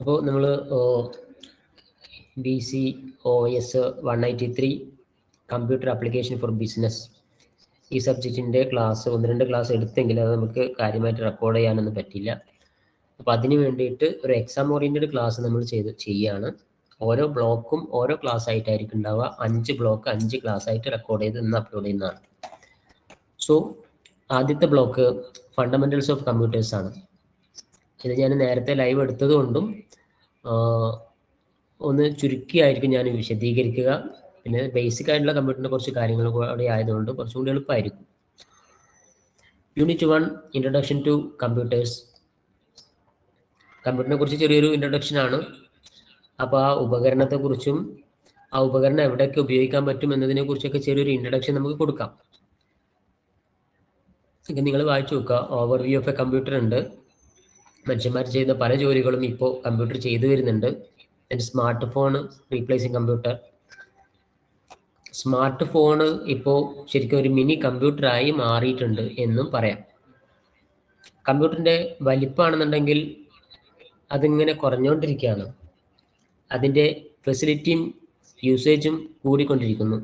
അപ്പോൾ നമ്മൾ BCOS 183 computer application for business ഈ സബ്ജക്റ്റിൻ്റെ ക്ലാസ് 1-2 ക്ലാസ് എടുത്തെങ്കിൽ അത് നമുക്ക് കാര്യമായിട്ട് റെക്കോർഡ് ചെയ്യാനൊന്നും പറ്റില്ല. അപ്പോൾ അതിന് വേണ്ടിയിട്ട് ഒരു എക്സാം ഓറിയൻറ്റഡ് ക്ലാസ് നമ്മൾ ചെയ്യുകയാണ്. ഓരോ ബ്ലോക്കും ഓരോ ക്ലാസ് ആയിട്ടായിരിക്കും ഉണ്ടാവുക. 5 ബ്ലോക്ക് 5 ക്ലാസ് ആയിട്ട് റെക്കോർഡ് ചെയ്ത് ഇന്ന് അപ്ലോഡ് ചെയ്യുന്നതാണ്. സോ ആദ്യത്തെ ബ്ലോക്ക് ഫണ്ടമെന്റൽസ് ഓഫ് കമ്പ്യൂട്ടേഴ്സ് ആണ്. ഇത് ഞാൻ നേരത്തെ ലൈവ് എടുത്തത് കൊണ്ടും ഒന്ന് ചുരുക്കിയായിരിക്കും ഞാൻ വിശദീകരിക്കുക. പിന്നെ ബേസിക് ആയിട്ടുള്ള കമ്പ്യൂട്ടറിൻ്റെ കുറച്ച് കാര്യങ്ങൾ കൂടെ ആയതുകൊണ്ട് കുറച്ചും കൂടി എളുപ്പമായിരിക്കും. Unit 1 introduction to computers. കമ്പ്യൂട്ടറിനെ കുറിച്ച് ചെറിയൊരു ഇൻട്രൊഡക്ഷൻ ആണ്. അപ്പോൾ ആ ഉപകരണത്തെക്കുറിച്ചും ആ ഉപകരണം എവിടെയൊക്കെ ഉപയോഗിക്കാൻ പറ്റും എന്നതിനെ കുറിച്ചൊക്കെ ചെറിയൊരു ഇൻട്രൊഡക്ഷൻ നമുക്ക് കൊടുക്കാം. നിങ്ങൾ വായിച്ചു നോക്കുക. ഓവർവ്യൂ ഓഫ് എ കമ്പ്യൂട്ടർ ഉണ്ട്. മനുഷ്യന്മാർ ചെയ്യുന്ന പല ജോലികളും ഇപ്പോൾ കമ്പ്യൂട്ടർ ചെയ്തു വരുന്നുണ്ട്. Smart phone replacing computer. Smart phone ഇപ്പോൾ ശരിക്കും ഒരു മിനി കമ്പ്യൂട്ടറായി മാറിയിട്ടുണ്ട് എന്നും പറയാം. കമ്പ്യൂട്ടറിൻ്റെ വലിപ്പമാണെന്നുണ്ടെങ്കിൽ അതിങ്ങനെ കുറഞ്ഞുകൊണ്ടിരിക്കുകയാണ്. അതിൻ്റെ ഫെസിലിറ്റിയും യൂസേജും കൂടിക്കൊണ്ടിരിക്കുന്നു.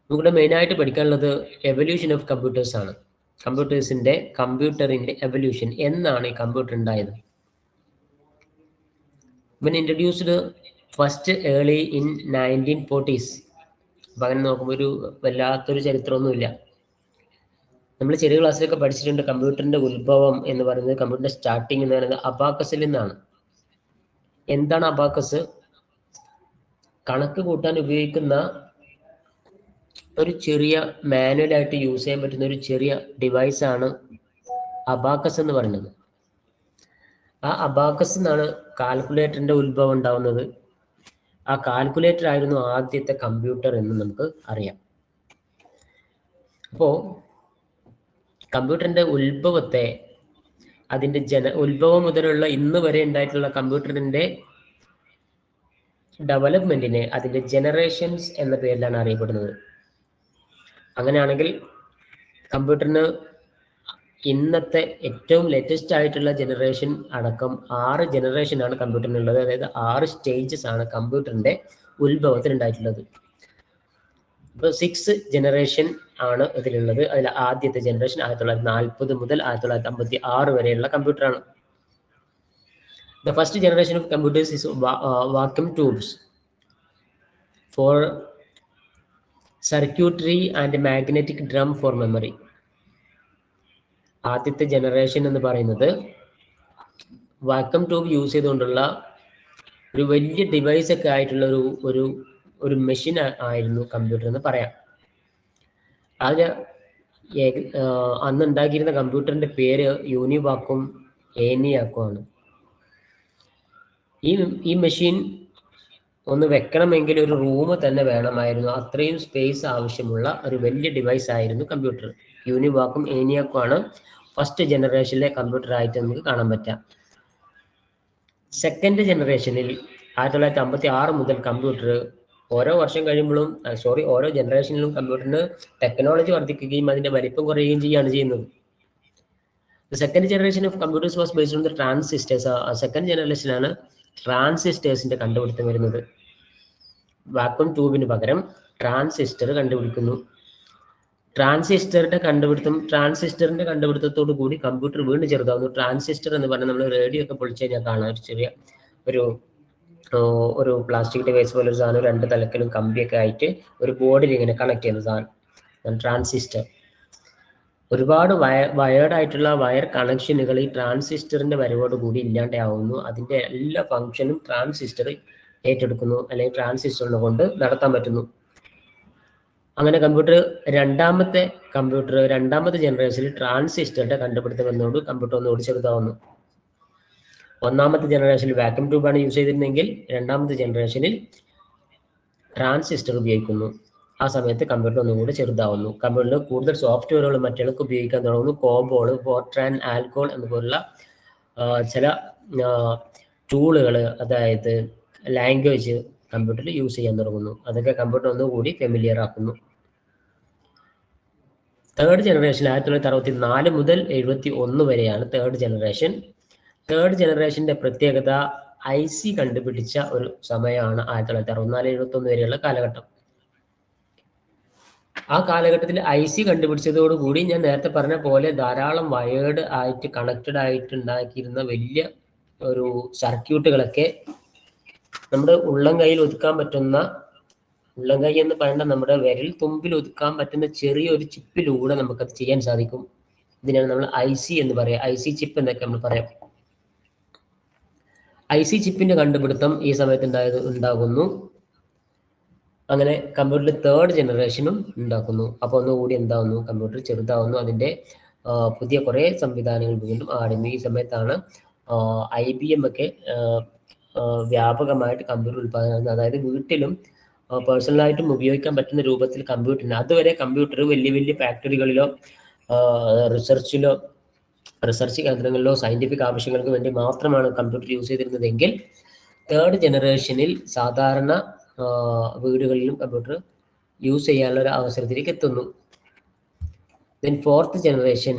നമുക്കിവിടെ മെയിനായിട്ട് പഠിക്കാനുള്ളത് എവല്യൂഷൻ ഓഫ് കമ്പ്യൂട്ടേഴ്സ് ആണ്. കമ്പ്യൂട്ടറിൻ്റെ എവല്യൂഷൻ. എന്നാണ് ഈ കമ്പ്യൂട്ടർ ഉണ്ടായത്? when introduced first early in 1940s. അപ്പം അങ്ങനെ നോക്കുമ്പോൾ ഒരു വല്ലാത്തൊരു ചരിത്രമൊന്നുമില്ല. നമ്മൾ ചെറിയ ക്ലാസ്സിലൊക്കെ പഠിച്ചിട്ടുണ്ട് കമ്പ്യൂട്ടറിൻ്റെ ഉത്ഭവം എന്ന് പറയുന്നത്, കമ്പ്യൂട്ടറിൻ്റെ സ്റ്റാർട്ടിങ് എന്ന് പറയുന്നത് അബാക്കസിൽ നിന്നാണ്. എന്താണ് അബാക്കസ്? കണക്ക് കൂട്ടാൻ ഉപയോഗിക്കുന്ന ഒരു ചെറിയ മാനുവലായിട്ട് യൂസ് ചെയ്യാൻ പറ്റുന്ന ഒരു ചെറിയ ഡിവൈസാണ് അബാക്കസ് എന്ന് പറയുന്നത്. ആ അബാക്കസ് എന്നാണ് കാൽക്കുലേറ്ററിൻ്റെ ഉത്ഭവം ഉണ്ടാവുന്നത്. ആ കാൽക്കുലേറ്റർ ആയിരുന്നു ആദ്യത്തെ കമ്പ്യൂട്ടർ എന്ന് നമുക്ക് അറിയാം. അപ്പോൾ കമ്പ്യൂട്ടറിൻ്റെ ഉത്ഭവത്തെ, അതിൻ്റെ ഉത്ഭവം മുതലുള്ള ഇന്ന് വരെ ഉണ്ടായിട്ടുള്ള കമ്പ്യൂട്ടറിൻ്റെ ഡെവലപ്മെൻറ്റിനെ അതിൻ്റെ ജനറേഷൻസ് എന്ന പേരിലാണ് അറിയപ്പെടുന്നത്. അങ്ങനെയാണെങ്കിൽ കമ്പ്യൂട്ടറിന് ഇന്നത്തെ ഏറ്റവും ലേറ്റസ്റ്റ് ആയിട്ടുള്ള ജനറേഷൻ അടക്കം 6 ജനറേഷനാണ് കമ്പ്യൂട്ടറിനുള്ളത്. അതായത് 6 സ്റ്റേജസ് ആണ് കമ്പ്യൂട്ടറിൻ്റെ ഉത്ഭവത്തിൽ ഉണ്ടായിട്ടുള്ളത്. ഇപ്പോൾ 6 ജനറേഷൻ ആണ് ഇതിലുള്ളത്. അതിൽ ആദ്യത്തെ ജനറേഷൻ 1940 മുതൽ 1956 വരെയുള്ള കമ്പ്യൂട്ടറാണ്. The first generation of computers is vacuum tubes for circuitry and magnetic drum for memory. ആദ്യത്തെ ജനറേഷൻ എന്ന് പറയുന്നത് വാക്യൂം ട്യൂബ് യൂസ് ചെയ്തുകൊണ്ടുള്ള ഒരു വലിയ ഡിവൈസ് ഒക്കെ ആയിട്ടുള്ള ഒരു മെഷീൻ ആയിരുന്നു കമ്പ്യൂട്ടർ എന്ന് പറയാം. അത് അന്ന് ഉണ്ടാക്കിയിരുന്ന കമ്പ്യൂട്ടറിന്റെ പേര് യൂണിവാക്കും ഏനിയാക്കും ആണ്. ഈ മെഷീൻ ഒന്ന് വെക്കണമെങ്കിൽ ഒരു റൂം തന്നെ വേണമായിരുന്നു. അത്രയും സ്പേസ് ആവശ്യമുള്ള ഒരു വലിയ ഡിവൈസ് ആയിരുന്നു കമ്പ്യൂട്ടർ. യൂണിവാക്കും ഏനിയാക്കും ആണ് ഫസ്റ്റ് ജനറേഷനിലെ കമ്പ്യൂട്ടർ ആയിട്ട് നമുക്ക് കാണാൻ പറ്റാം. സെക്കൻഡ് ജനറേഷനിൽ 1956 മുതൽ കമ്പ്യൂട്ടർ ഓരോ വർഷം കഴിയുമ്പോഴും ഓരോ ജനറേഷനിലും കമ്പ്യൂട്ടറിന് ടെക്നോളജി വർദ്ധിക്കുകയും അതിന്റെ വലിപ്പം കുറയുകയും ചെയ്യുന്നത്. Second generation of computers was based on the transistors. Second ജനറേഷനാണ് ട്രാൻസിസ്റ്റേഴ്സിന്റെ കണ്ടുപിടുത്തം വരുന്നത്. വാക്യൂം ട്യൂബിന് പകരം ട്രാൻസിസ്റ്റർ കണ്ടുപിടിക്കുന്നു. ട്രാൻസിസ്റ്ററിന്റെ കണ്ടുപിടുത്തത്തോടു കൂടി കമ്പ്യൂട്ടർ വീണ്ടും ചെറുതാവുന്നു. ട്രാൻസിസ്റ്റർ എന്ന് പറഞ്ഞാൽ നമ്മൾ റേഡിയോ ഒക്കെ പൊളിച്ചു കഴിഞ്ഞാൽ കാണാം, ഒരു ചെറിയ ഒരു പ്ലാസ്റ്റിക് ഡിവൈസ് പോലെ ഒരു സാധനം 2 തലക്കലും കമ്പിയൊക്കെ ആയിട്ട് ഒരു ബോർഡിൽ ഇങ്ങനെ കണക്ട് ചെയ്യുന്ന സാധനം ട്രാൻസിസ്റ്റർ. ഒരുപാട് വയേർഡായിട്ടുള്ള വയർ കണക്ഷനുകൾ ഈ ട്രാൻസിസ്റ്ററിന്റെ വരവോട് കൂടി ഇല്ലാണ്ടാവുന്നു. അതിന്റെ എല്ലാ ഫംഗ്ഷനും ട്രാൻസിസ്റ്റർ ഏറ്റെടുക്കുന്നു, അല്ലെങ്കിൽ ട്രാൻസിസ്റ്ററിനെ കൊണ്ട് നടത്താൻ പറ്റുന്നു. അങ്ങനെ രണ്ടാമത്തെ ജനറേഷനിൽ ട്രാൻസിസ്റ്ററുടെ കണ്ടുപിടുത്തം എന്നോട് കമ്പ്യൂട്ടർ ഒന്നുകൂടി ചെറുതാവുന്നു. ഒന്നാമത്തെ ജനറേഷനിൽ വാക്യൂം ട്യൂബാണ് യൂസ് ചെയ്തിരുന്നെങ്കിൽ രണ്ടാമത്തെ ജനറേഷനിൽ ട്രാൻസിസ്റ്റർ ഉപയോഗിക്കുന്നു. ആ സമയത്ത് കമ്പ്യൂട്ടർ ഒന്നുകൂടി ചെറുതാവുന്നു. കമ്പ്യൂട്ടറിൽ കൂടുതൽ സോഫ്റ്റ്വെയറുകൾ മറ്റുള്ളവർക്ക് ഉപയോഗിക്കാൻ തുടങ്ങുന്നു. കോബോൾ, ഫോർട്രാൻ, ആൽഗോൾ എന്നപോലുള്ള ചില ടൂളുകൾ, അതായത് ലാംഗ്വേജ് കമ്പ്യൂട്ടറിൽ യൂസ് ചെയ്യാൻ തുടങ്ങുന്നു. അതൊക്കെ കമ്പ്യൂട്ടർ ഒന്നുകൂടി ഫെമിലിയർ ആക്കുന്നു. തേർഡ് ജനറേഷൻ 1964 മുതൽ 71 വരെയാണ് തേർഡ് ജനറേഷൻ. തേർഡ് ജനറേഷന്റെ പ്രത്യേകത IC കണ്ടുപിടിച്ച ഒരു സമയമാണ് 1964-71 വരെയുള്ള കാലഘട്ടം. ആ കാലഘട്ടത്തിൽ IC കണ്ടുപിടിച്ചതോടുകൂടി ഞാൻ നേരത്തെ പറഞ്ഞ പോലെ ധാരാളം വയേർഡ് ആയിട്ട് കണക്റ്റഡ് ആയിട്ട് ഉണ്ടാക്കിയിരുന്ന വലിയ ഒരു സർക്യൂട്ടുകളൊക്കെ നമ്മുടെ ഉള്ളം കൈയിൽ ഒതുക്കാൻ പറ്റുന്ന, ഉള്ളം കൈ എന്ന് പറയേണ്ട നമ്മുടെ വിരൽ തുമ്പിൽ ഒതുക്കാൻ പറ്റുന്ന ചെറിയൊരു ചിപ്പിലൂടെ നമുക്കത് ചെയ്യാൻ സാധിക്കും. ഇതിനാണ് നമ്മൾ IC എന്ന് പറയാം, IC ചിപ്പ് എന്നൊക്കെ നമ്മൾ പറയാം. IC ചിപ്പിന്റെ കണ്ടുപിടുത്തം ഈ സമയത്ത് ഉണ്ടാകുന്നു. അങ്ങനെ കമ്പ്യൂട്ടറിൽ തേർഡ് ജനറേഷനും ഉണ്ടാക്കുന്നു. അപ്പോൾ ഒന്നുകൂടി എന്താവുന്നു, കമ്പ്യൂട്ടർ ചെറുതാവുന്നു, അതിൻ്റെ പുതിയ കുറേ സംവിധാനങ്ങൾ വീണ്ടും ആടുന്നു. ഈ സമയത്താണ് IBM ഒക്കെ വ്യാപകമായിട്ട് കമ്പ്യൂട്ടർ ഉൽപ്പാദനം, അതായത് വീട്ടിലും പേഴ്സണലായിട്ടും ഉപയോഗിക്കാൻ പറ്റുന്ന രൂപത്തിൽ കമ്പ്യൂട്ടറിന്, അതുവരെ കമ്പ്യൂട്ടർ വലിയ വലിയ ഫാക്ടറികളിലോ റിസർച്ച് കേന്ദ്രങ്ങളിലോ സയന്റിഫിക് ആവശ്യങ്ങൾക്ക് വേണ്ടി മാത്രമാണ് കമ്പ്യൂട്ടർ യൂസ് ചെയ്തിരുന്നതെങ്കിൽ തേർഡ് ജനറേഷനിൽ സാധാരണ വീടുകളിലും കമ്പ്യൂട്ടർ യൂസ് ചെയ്യാനുള്ള ഒരു അവസരത്തിലേക്ക് എത്തുന്നു. Then fourth generation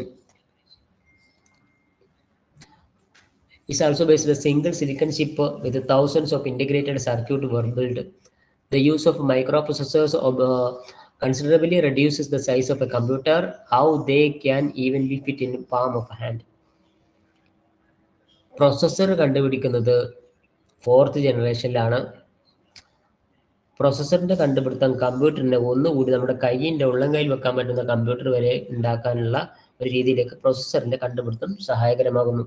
is also based on a single silicon chip with thousands of integrated circuit were built. The use of microprocessors considerably reduces the size of a computer, how they can evenly fit in the palm of a hand. Processor കണ്ടുപിടിക്കുന്നത് fourth ജനറേഷനിലാണ്. പ്രോസസ്സറിന്റെ കണ്ടുപിടുത്തം കമ്പ്യൂട്ടറിനെ ഒന്നുകൂടി നമ്മുടെ കൈയിൻ്റെ ഉള്ളം കയ്യിൽ വെക്കാൻ പറ്റുന്ന computer വരെ ഉണ്ടാക്കാനുള്ള ഒരു രീതിയിലേക്ക് പ്രോസസ്സറിന്റെ കണ്ടുപിടുത്തം സഹായകരമാകുന്നു.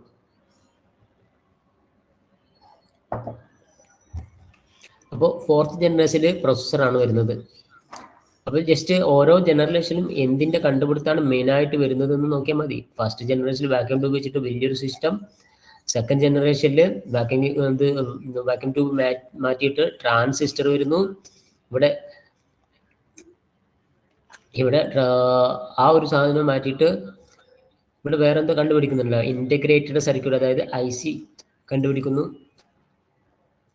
അപ്പോൾ ഫോർത്ത് ജനറേഷനിൽ പ്രോസസ്സറാണ് വരുന്നത്. അപ്പോൾ ജസ്റ്റ് ഓരോ ജനറേഷനിലും എന്തിന്റെ കണ്ടുപിടുത്താണ് മെയിനായിട്ട് വരുന്നത് എന്ന് നോക്കിയാൽ മതി. ഫസ്റ്റ് ജനറേഷനിൽ വാക്യൂം ട്യൂബ് വെച്ചിട്ട് വലിയൊരു സിസ്റ്റം, സെക്കൻഡ് ജനറേഷനിൽ വാക്യൂം ട്യൂബ് മാറ്റിയിട്ട് ട്രാൻസിസ്റ്റർ വരുന്നു. ഇവിടെ ആ ഒരു സാധനം മാറ്റിയിട്ട് ഇവിടെ വേറെ എന്തോ കണ്ടുപിടിക്കുന്നുണ്ടല്ലോ, ഇന്റഗ്രേറ്റഡ് സർക്യൂട്ട്, അതായത് IC കണ്ടുപിടിക്കുന്നു.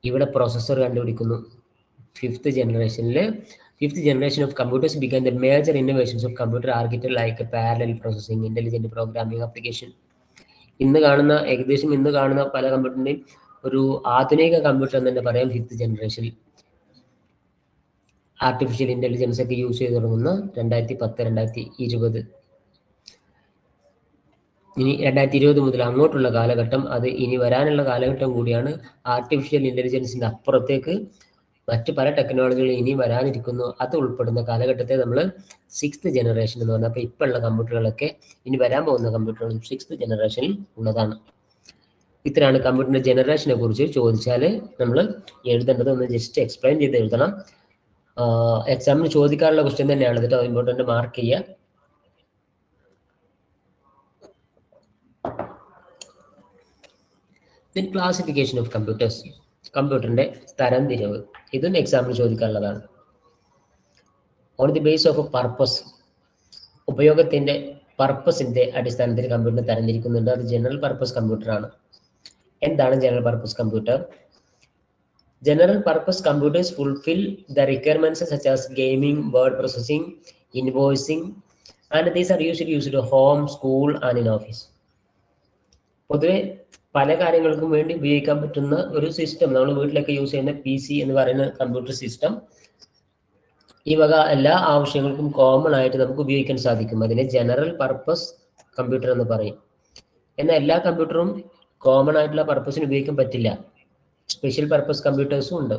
ഇവിടെ പ്രോസസ്സർ കണ്ടുപിടിക്കുന്നു. Fifth generation of computers began the major innovations of computer architecture like parallel processing, intelligent programming application. ഇന്ന് കാണുന്ന പല കമ്പ്യൂട്ടറിന്റെയും ഒരു ആധുനിക കമ്പ്യൂട്ടർ എന്ന് തന്നെ പറയാം ഫിഫ്ത്ത് ജനറേഷനിൽ. ആർട്ടിഫിഷ്യൽ ഇന്റലിജൻസ് ഒക്കെ യൂസ് ചെയ്ത് തുടങ്ങുന്ന 2010-2020, ഇനി 2020 മുതൽ അങ്ങോട്ടുള്ള കാലഘട്ടം, അത് ഇനി വരാനുള്ള കാലഘട്ടം കൂടിയാണ്. ആർട്ടിഫിഷ്യൽ ഇന്റലിജൻസിന്റെ അപ്പുറത്തേക്ക് മറ്റ് പല ടെക്നോളജികൾ ഇനി വരാനിരിക്കുന്നു. അത് ഉൾപ്പെടുന്ന കാലഘട്ടത്തെ നമ്മൾ സിക്സ്ത് ജനറേഷൻ എന്ന് പറഞ്ഞാൽ, അപ്പോൾ ഇപ്പോൾ ഉള്ള കമ്പ്യൂട്ടറുകളൊക്കെ ഇനി വരാൻ പോകുന്ന കമ്പ്യൂട്ടറുകൾ സിക്സ്ത് ജനറേഷനിൽ ഉള്ളതാണ്. ഇത്രയാണ് കമ്പ്യൂട്ടറിന്റെ ജനറേഷനെ കുറിച്ച് ചോദിച്ചാൽ നമ്മൾ എഴുതേണ്ടത്. ഒന്ന് ജസ്റ്റ് എക്സ്പ്ലെയിൻ ചെയ്ത് എഴുതണം. എക്സാമിന് ചോദിക്കാനുള്ള ക്വസ്റ്റ്യൻ തന്നെയാണ്, എന്നിട്ട് അത് ഇമ്പോർട്ടൻ്റ് മാർക്ക് ചെയ്യുക. ദെൻ ക്ലാസിഫിക്കേഷൻ ഓഫ് കമ്പ്യൂട്ടേഴ്സ്, കമ്പ്യൂട്ടറിന്റെ തരംതിരിവ്, ഇതും എക്സാമിന് ചോദിക്കാനുള്ളതാണ്. On the base of purpose, ഉപയോഗത്തിന്റെ പർപ്പസിന്റെ അടിസ്ഥാനത്തിൽ കമ്പ്യൂട്ടറിനെ തരംതിരിക്കുന്നുണ്ട്. അത് ജനറൽ പർപ്പസ് കമ്പ്യൂട്ടറാണ്. എന്താണ് general purpose computer? General purpose computers fulfill the requirements such as gaming, word processing, invoicing, and these are usually used at home, school and in office. പൊതുവെ പല കാര്യങ്ങൾക്കും വേണ്ടി ഉപയോഗിക്കാൻ പറ്റുന്ന ഒരു സിസ്റ്റം, നമ്മൾ വീട്ടിലൊക്കെ യൂസ് ചെയ്യുന്ന PC എന്ന് പറയുന്ന കമ്പ്യൂട്ടർ സിസ്റ്റം, ഈ വക എല്ലാ ആവശ്യങ്ങൾക്കും കോമൺ ആയിട്ട് നമുക്ക് ഉപയോഗിക്കാൻ സാധിക്കും. അതിനെ ജനറൽ പർപ്പസ് കമ്പ്യൂട്ടർ എന്ന് പറയും. എന്നാൽ എല്ലാ കമ്പ്യൂട്ടറും കോമൺ ആയിട്ടുള്ള പർപ്പസിന് ഉപയോഗിക്കാൻ പറ്റില്ല. സ്പെഷ്യൽ പർപ്പസ് കമ്പ്യൂട്ടേഴ്സും ഉണ്ട്.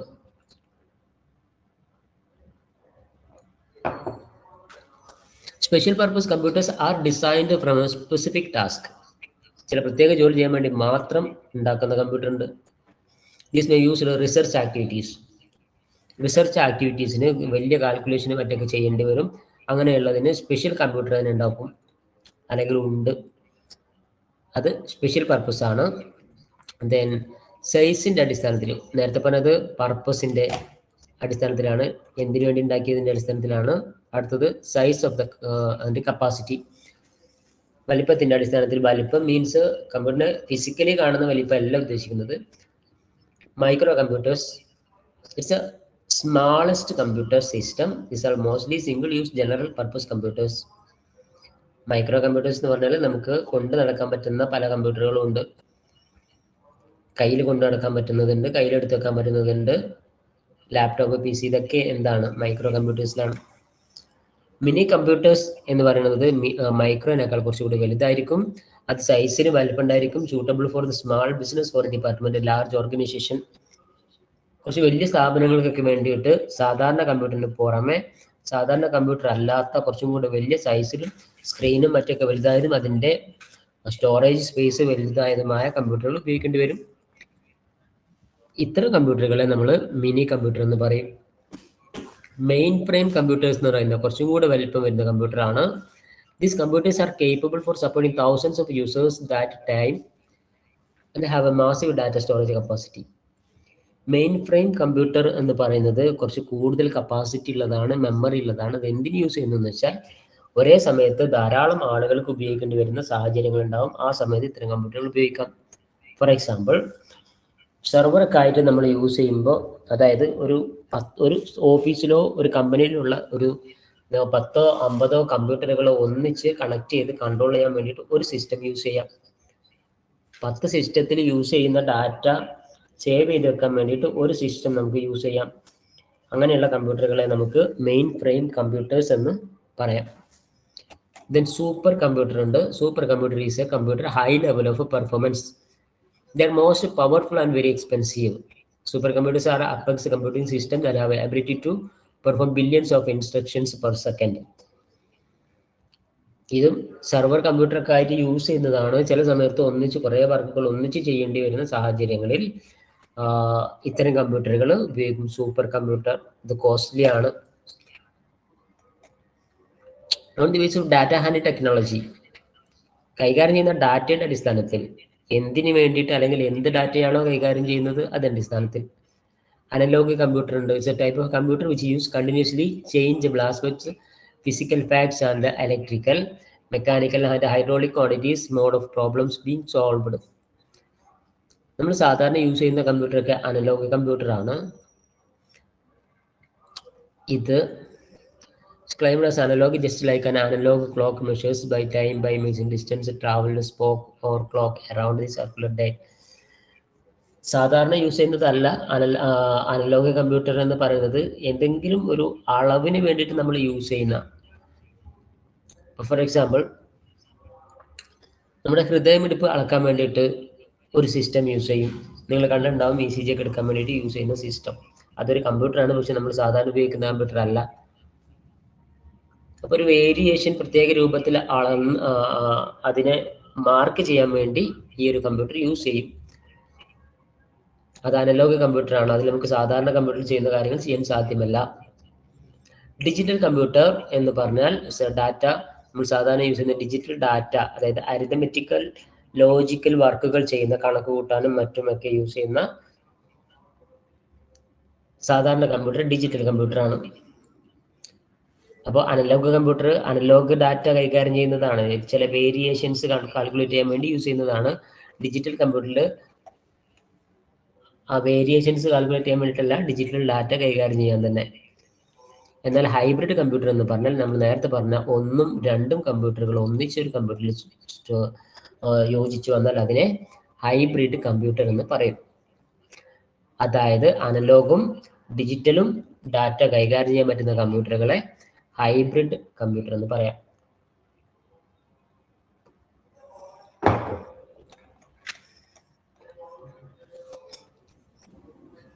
Special purpose computers are designed from a specific task. ചില പ്രത്യേക ജോലി ചെയ്യാൻ വേണ്ടി മാത്രം ഉണ്ടാക്കുന്ന കമ്പ്യൂട്ടർ ഉണ്ട്. These may use research activities. Research ആക്ടിവിറ്റീസിന് വലിയ കാൽക്കുലേഷന് മറ്റൊക്കെ ചെയ്യേണ്ടി വരും. അങ്ങനെയുള്ളതിന് സ്പെഷ്യൽ കമ്പ്യൂട്ടർ തന്നെ ഉണ്ടാക്കും, അല്ലെങ്കിൽ ഉണ്ട്. അത് സ്പെഷ്യൽ പർപ്പസ് ആണ്. ദെൻ സൈസിന്റെ അടിസ്ഥാനത്തിൽ, നേരത്തെ പറഞ്ഞത് പർപ്പസിന്റെ അടിസ്ഥാനത്തിലാണ്, എന്തിനു വേണ്ടി ഉണ്ടാക്കിയതിന്റെ അടിസ്ഥാനത്തിലാണ്. അടുത്തത് സൈസ് ഓഫ് ദ കപ്പാസിറ്റി, വലിപ്പത്തിന്റെ അടിസ്ഥാനത്തിൽ. വലിപ്പം മീൻസ് കമ്പ്യൂട്ടറിനെ ഫിസിക്കലി കാണുന്ന വലിപ്പം അല്ല ഉദ്ദേശിക്കുന്നത്. Micro computers, it's A smallest computer system. These are mostly single use general purpose computers. Micro computers എന്ന് പറഞ്ഞാൽ നമുക്ക് കൊണ്ട് നടക്കാൻ പറ്റുന്ന പല കമ്പ്യൂട്ടറുകളും ഉണ്ട്. കയ്യിൽ കൊണ്ടു നടക്കാൻ പറ്റുന്നതുണ്ട്, കയ്യിലെടുത്ത് വെക്കാൻ പറ്റുന്നതുണ്ട്. ലാപ്ടോപ്പ്, PC ഇതൊക്കെ എന്താണ് മൈക്രോ കമ്പ്യൂട്ടേഴ്സിലാണ്. മിനി കമ്പ്യൂട്ടേഴ്സ് എന്ന് പറയുന്നത് മൈക്രോനേക്കാൾ കുറച്ചുകൂടി വലുതായിരിക്കും. അത് സൈസിന് വലിപ്പമുണ്ടായിരിക്കും. Suitable for the small business, for department, large organisation. കുറച്ച് വലിയ സ്ഥാപനങ്ങൾക്കൊക്കെ വേണ്ടിയിട്ട് സാധാരണ കമ്പ്യൂട്ടറിന് പുറമെ സാധാരണ കമ്പ്യൂട്ടർ അല്ലാത്ത കുറച്ചും കൂടെ വലിയ സൈസിലും സ്ക്രീനും മറ്റൊക്കെ വലുതായതും അതിൻ്റെ സ്റ്റോറേജ് സ്പേസ് വലുതായതുമായ കമ്പ്യൂട്ടറുകൾ ഉപയോഗിക്കേണ്ടി വരും. ഇത്തരം കമ്പ്യൂട്ടറുകളെ നമ്മൾ മിനി കമ്പ്യൂട്ടർ എന്ന് പറയും. മെയിൻ ഫ്രെയിം കമ്പ്യൂട്ടേഴ്സ് എന്ന് പറയുന്നത് കുറച്ചും കൂടെ വലിപ്പം വരുന്ന കമ്പ്യൂട്ടറാണ്. These computers are capable for supporting thousands of users at a time and have a massive data storage capacity. Main frame computer എന്ന് പറയുന്നത് കുറച്ച് കൂടുതൽ കപ്പാസിറ്റി ഉള്ളതാണ്, മെമ്മറി ഉള്ളതാണ്. അത് എന്തിന് യൂസ് ചെയ്യുന്നതെന്ന് വെച്ചാൽ ഒരേ സമയത്ത് ധാരാളം ആളുകൾക്ക് ഉപയോഗിക്കേണ്ടി വരുന്ന സാഹചര്യങ്ങൾ ഉണ്ടാവും. ആ സമയത്ത് ഇത്തരം കമ്പ്യൂട്ടറുകൾ ഉപയോഗിക്കാം. ഫോർ എക്സാമ്പിൾ, സെർവറൊക്കെ ആയിട്ട് നമ്മൾ യൂസ് ചെയ്യുമ്പോൾ, അതായത് ഒരു ഓഫീസിലോ ഒരു കമ്പനിയിലുള്ള ഒരു 10-50 കമ്പ്യൂട്ടറുകളോ ഒന്നിച്ച് കണക്ട് ചെയ്ത് കൺട്രോൾ ചെയ്യാൻ വേണ്ടിയിട്ട് ഒരു സിസ്റ്റം യൂസ് ചെയ്യാം. 10 സിസ്റ്റത്തിൽ യൂസ് ചെയ്യുന്ന ഡാറ്റ സേവ് ചെയ്ത് വെക്കാൻ വേണ്ടിയിട്ട് ഒരു സിസ്റ്റം നമുക്ക് യൂസ് ചെയ്യാം. അങ്ങനെയുള്ള കമ്പ്യൂട്ടറുകളെ നമുക്ക് മെയിൻ ഫ്രെയിം കമ്പ്യൂട്ടേഴ്സ് എന്ന് പറയാം. ദെൻ സൂപ്പർ കമ്പ്യൂട്ടർ ഉണ്ട്. Super computer is a computer high level of performance. They are most powerful and very expensive. Supercomputers are apex computing systems that have the ability to perform billions of instructions per second. ഇതും server കമ്പ്യൂട്ടറൊക്കെ ആയിട്ട് use ചെയ്യുന്നതാണ്. ചില സമയത്ത് ഒന്നിച്ച് കുറേ വർക്കുകൾ ഒന്നിച്ച് ചെയ്യേണ്ടി വരുന്ന സാഹചര്യങ്ങളിൽ ഇത്തരം കമ്പ്യൂട്ടറുകൾ ഉപയോഗിക്കും. സൂപ്പർ കമ്പ്യൂട്ടർ ഇത് കോസ്റ്റ്ലി ആണ്. On the base of data handle technology, കൈകാര്യം ചെയ്യുന്ന ഡാറ്റയുടെ അടിസ്ഥാനത്തിൽ, എന്തിനു വേണ്ടിയിട്ട് അല്ലെങ്കിൽ എന്ത് ഡാറ്റയാണോ കൈകാര്യം ചെയ്യുന്നത് അതിൻ്റെ അടിസ്ഥാനത്തിൽ. അനലോഗ് കമ്പ്യൂട്ടർ ഉണ്ട്. It's a type of computer which use continuously changeable aspects, physical facts and electrical, mechanical and hydraulic quantities, mode of problems being solved. നമ്മൾ സാധാരണ യൂസ് ചെയ്യുന്ന കമ്പ്യൂട്ടറൊക്കെ അനലോഗ് കമ്പ്യൂട്ടറാണ്. ഇത് claimed as analog, just like an analog clock measures by time by measuring distance traveled, spoke or clock around the circular dial. സാധാരണ use ചെയ്യുന്നതല്ല analogue computer എന്ന് പറയുന്നത്. എന്തെങ്കിലും ഒരു അളവിന് വേണ്ടിയിട്ട് നമ്മൾ യൂസ് ചെയ്യുന്ന, ഫോർ എക്സാമ്പിൾ നമ്മുടെ ഹൃദയമിടിപ്പ് അളക്കാൻ വേണ്ടിയിട്ട് ഒരു സിസ്റ്റം യൂസ് ചെയ്യും. നിങ്ങൾ കണ്ടിട്ടുണ്ടാവും ECG ഒക്കെ എടുക്കാൻ വേണ്ടിയിട്ട് യൂസ് ചെയ്യുന്ന സിസ്റ്റം. അതൊരു കമ്പ്യൂട്ടറാണ്, പക്ഷെ നമ്മൾ സാധാരണ ഉപയോഗിക്കുന്ന കമ്പ്യൂട്ടർ അല്ല. അപ്പോൾ ഒരു വേരിയേഷൻ പ്രത്യേക രൂപത്തിൽ അതിനെ മാർക്ക് ചെയ്യാൻ വേണ്ടി ഈ ഒരു കമ്പ്യൂട്ടർ യൂസ് ചെയ്യും. അത് അനലോഗ് കമ്പ്യൂട്ടറാണ്. അതിൽ നമുക്ക് സാധാരണ കമ്പ്യൂട്ടറിൽ ചെയ്യുന്ന കാര്യങ്ങൾ ചെയ്യാൻ സാധ്യമല്ല. ഡിജിറ്റൽ കമ്പ്യൂട്ടർ എന്ന് പറഞ്ഞാൽ ഡാറ്റ, നമ്മൾ സാധാരണ യൂസ് ചെയ്യുന്ന ഡിജിറ്റൽ ഡാറ്റ, അതായത് അരിതമെറ്റിക്കൽ ലോജിക്കൽ വർക്കുകൾ ചെയ്യുന്ന, കണക്ക് കൂട്ടാനും മറ്റുമൊക്കെ യൂസ് ചെയ്യുന്ന സാധാരണ കമ്പ്യൂട്ടർ ഡിജിറ്റൽ കമ്പ്യൂട്ടറാണ്. അപ്പോൾ അനലോഗ് കമ്പ്യൂട്ടർ അനലോഗ് ഡാറ്റ കൈകാര്യം ചെയ്യുന്നതാണ്, ചില വേരിയേഷൻസ് കാൽക്കുലേറ്റ് ചെയ്യാൻ വേണ്ടി യൂസ് ചെയ്യുന്നതാണ്. ഡിജിറ്റൽ കമ്പ്യൂട്ടറിൽ ആ വേരിയേഷൻസ് കാൽക്കുലേറ്റ് ചെയ്യാൻ വേണ്ടിയിട്ടല്ല, ഡിജിറ്റൽ ഡാറ്റ കൈകാര്യം ചെയ്യാൻ തന്നെ. എന്നാൽ ഹൈബ്രിഡ് കമ്പ്യൂട്ടർ എന്ന് പറഞ്ഞാൽ നമ്മൾ നേരത്തെ പറഞ്ഞ 1-2 കമ്പ്യൂട്ടറുകൾ ഒന്നിച്ചൊരു കമ്പ്യൂട്ടറിൽ യോജിച്ചു വന്നാൽ അതിനെ ഹൈബ്രിഡ് കമ്പ്യൂട്ടർ എന്ന് പറയും. അതായത് അനലോഗും ഡിജിറ്റലും ഡാറ്റ കൈകാര്യം ചെയ്യാൻ പറ്റുന്ന കമ്പ്യൂട്ടറുകളെ ഹൈബ്രിഡ് കമ്പ്യൂട്ടർ എന്ന് പറയാം.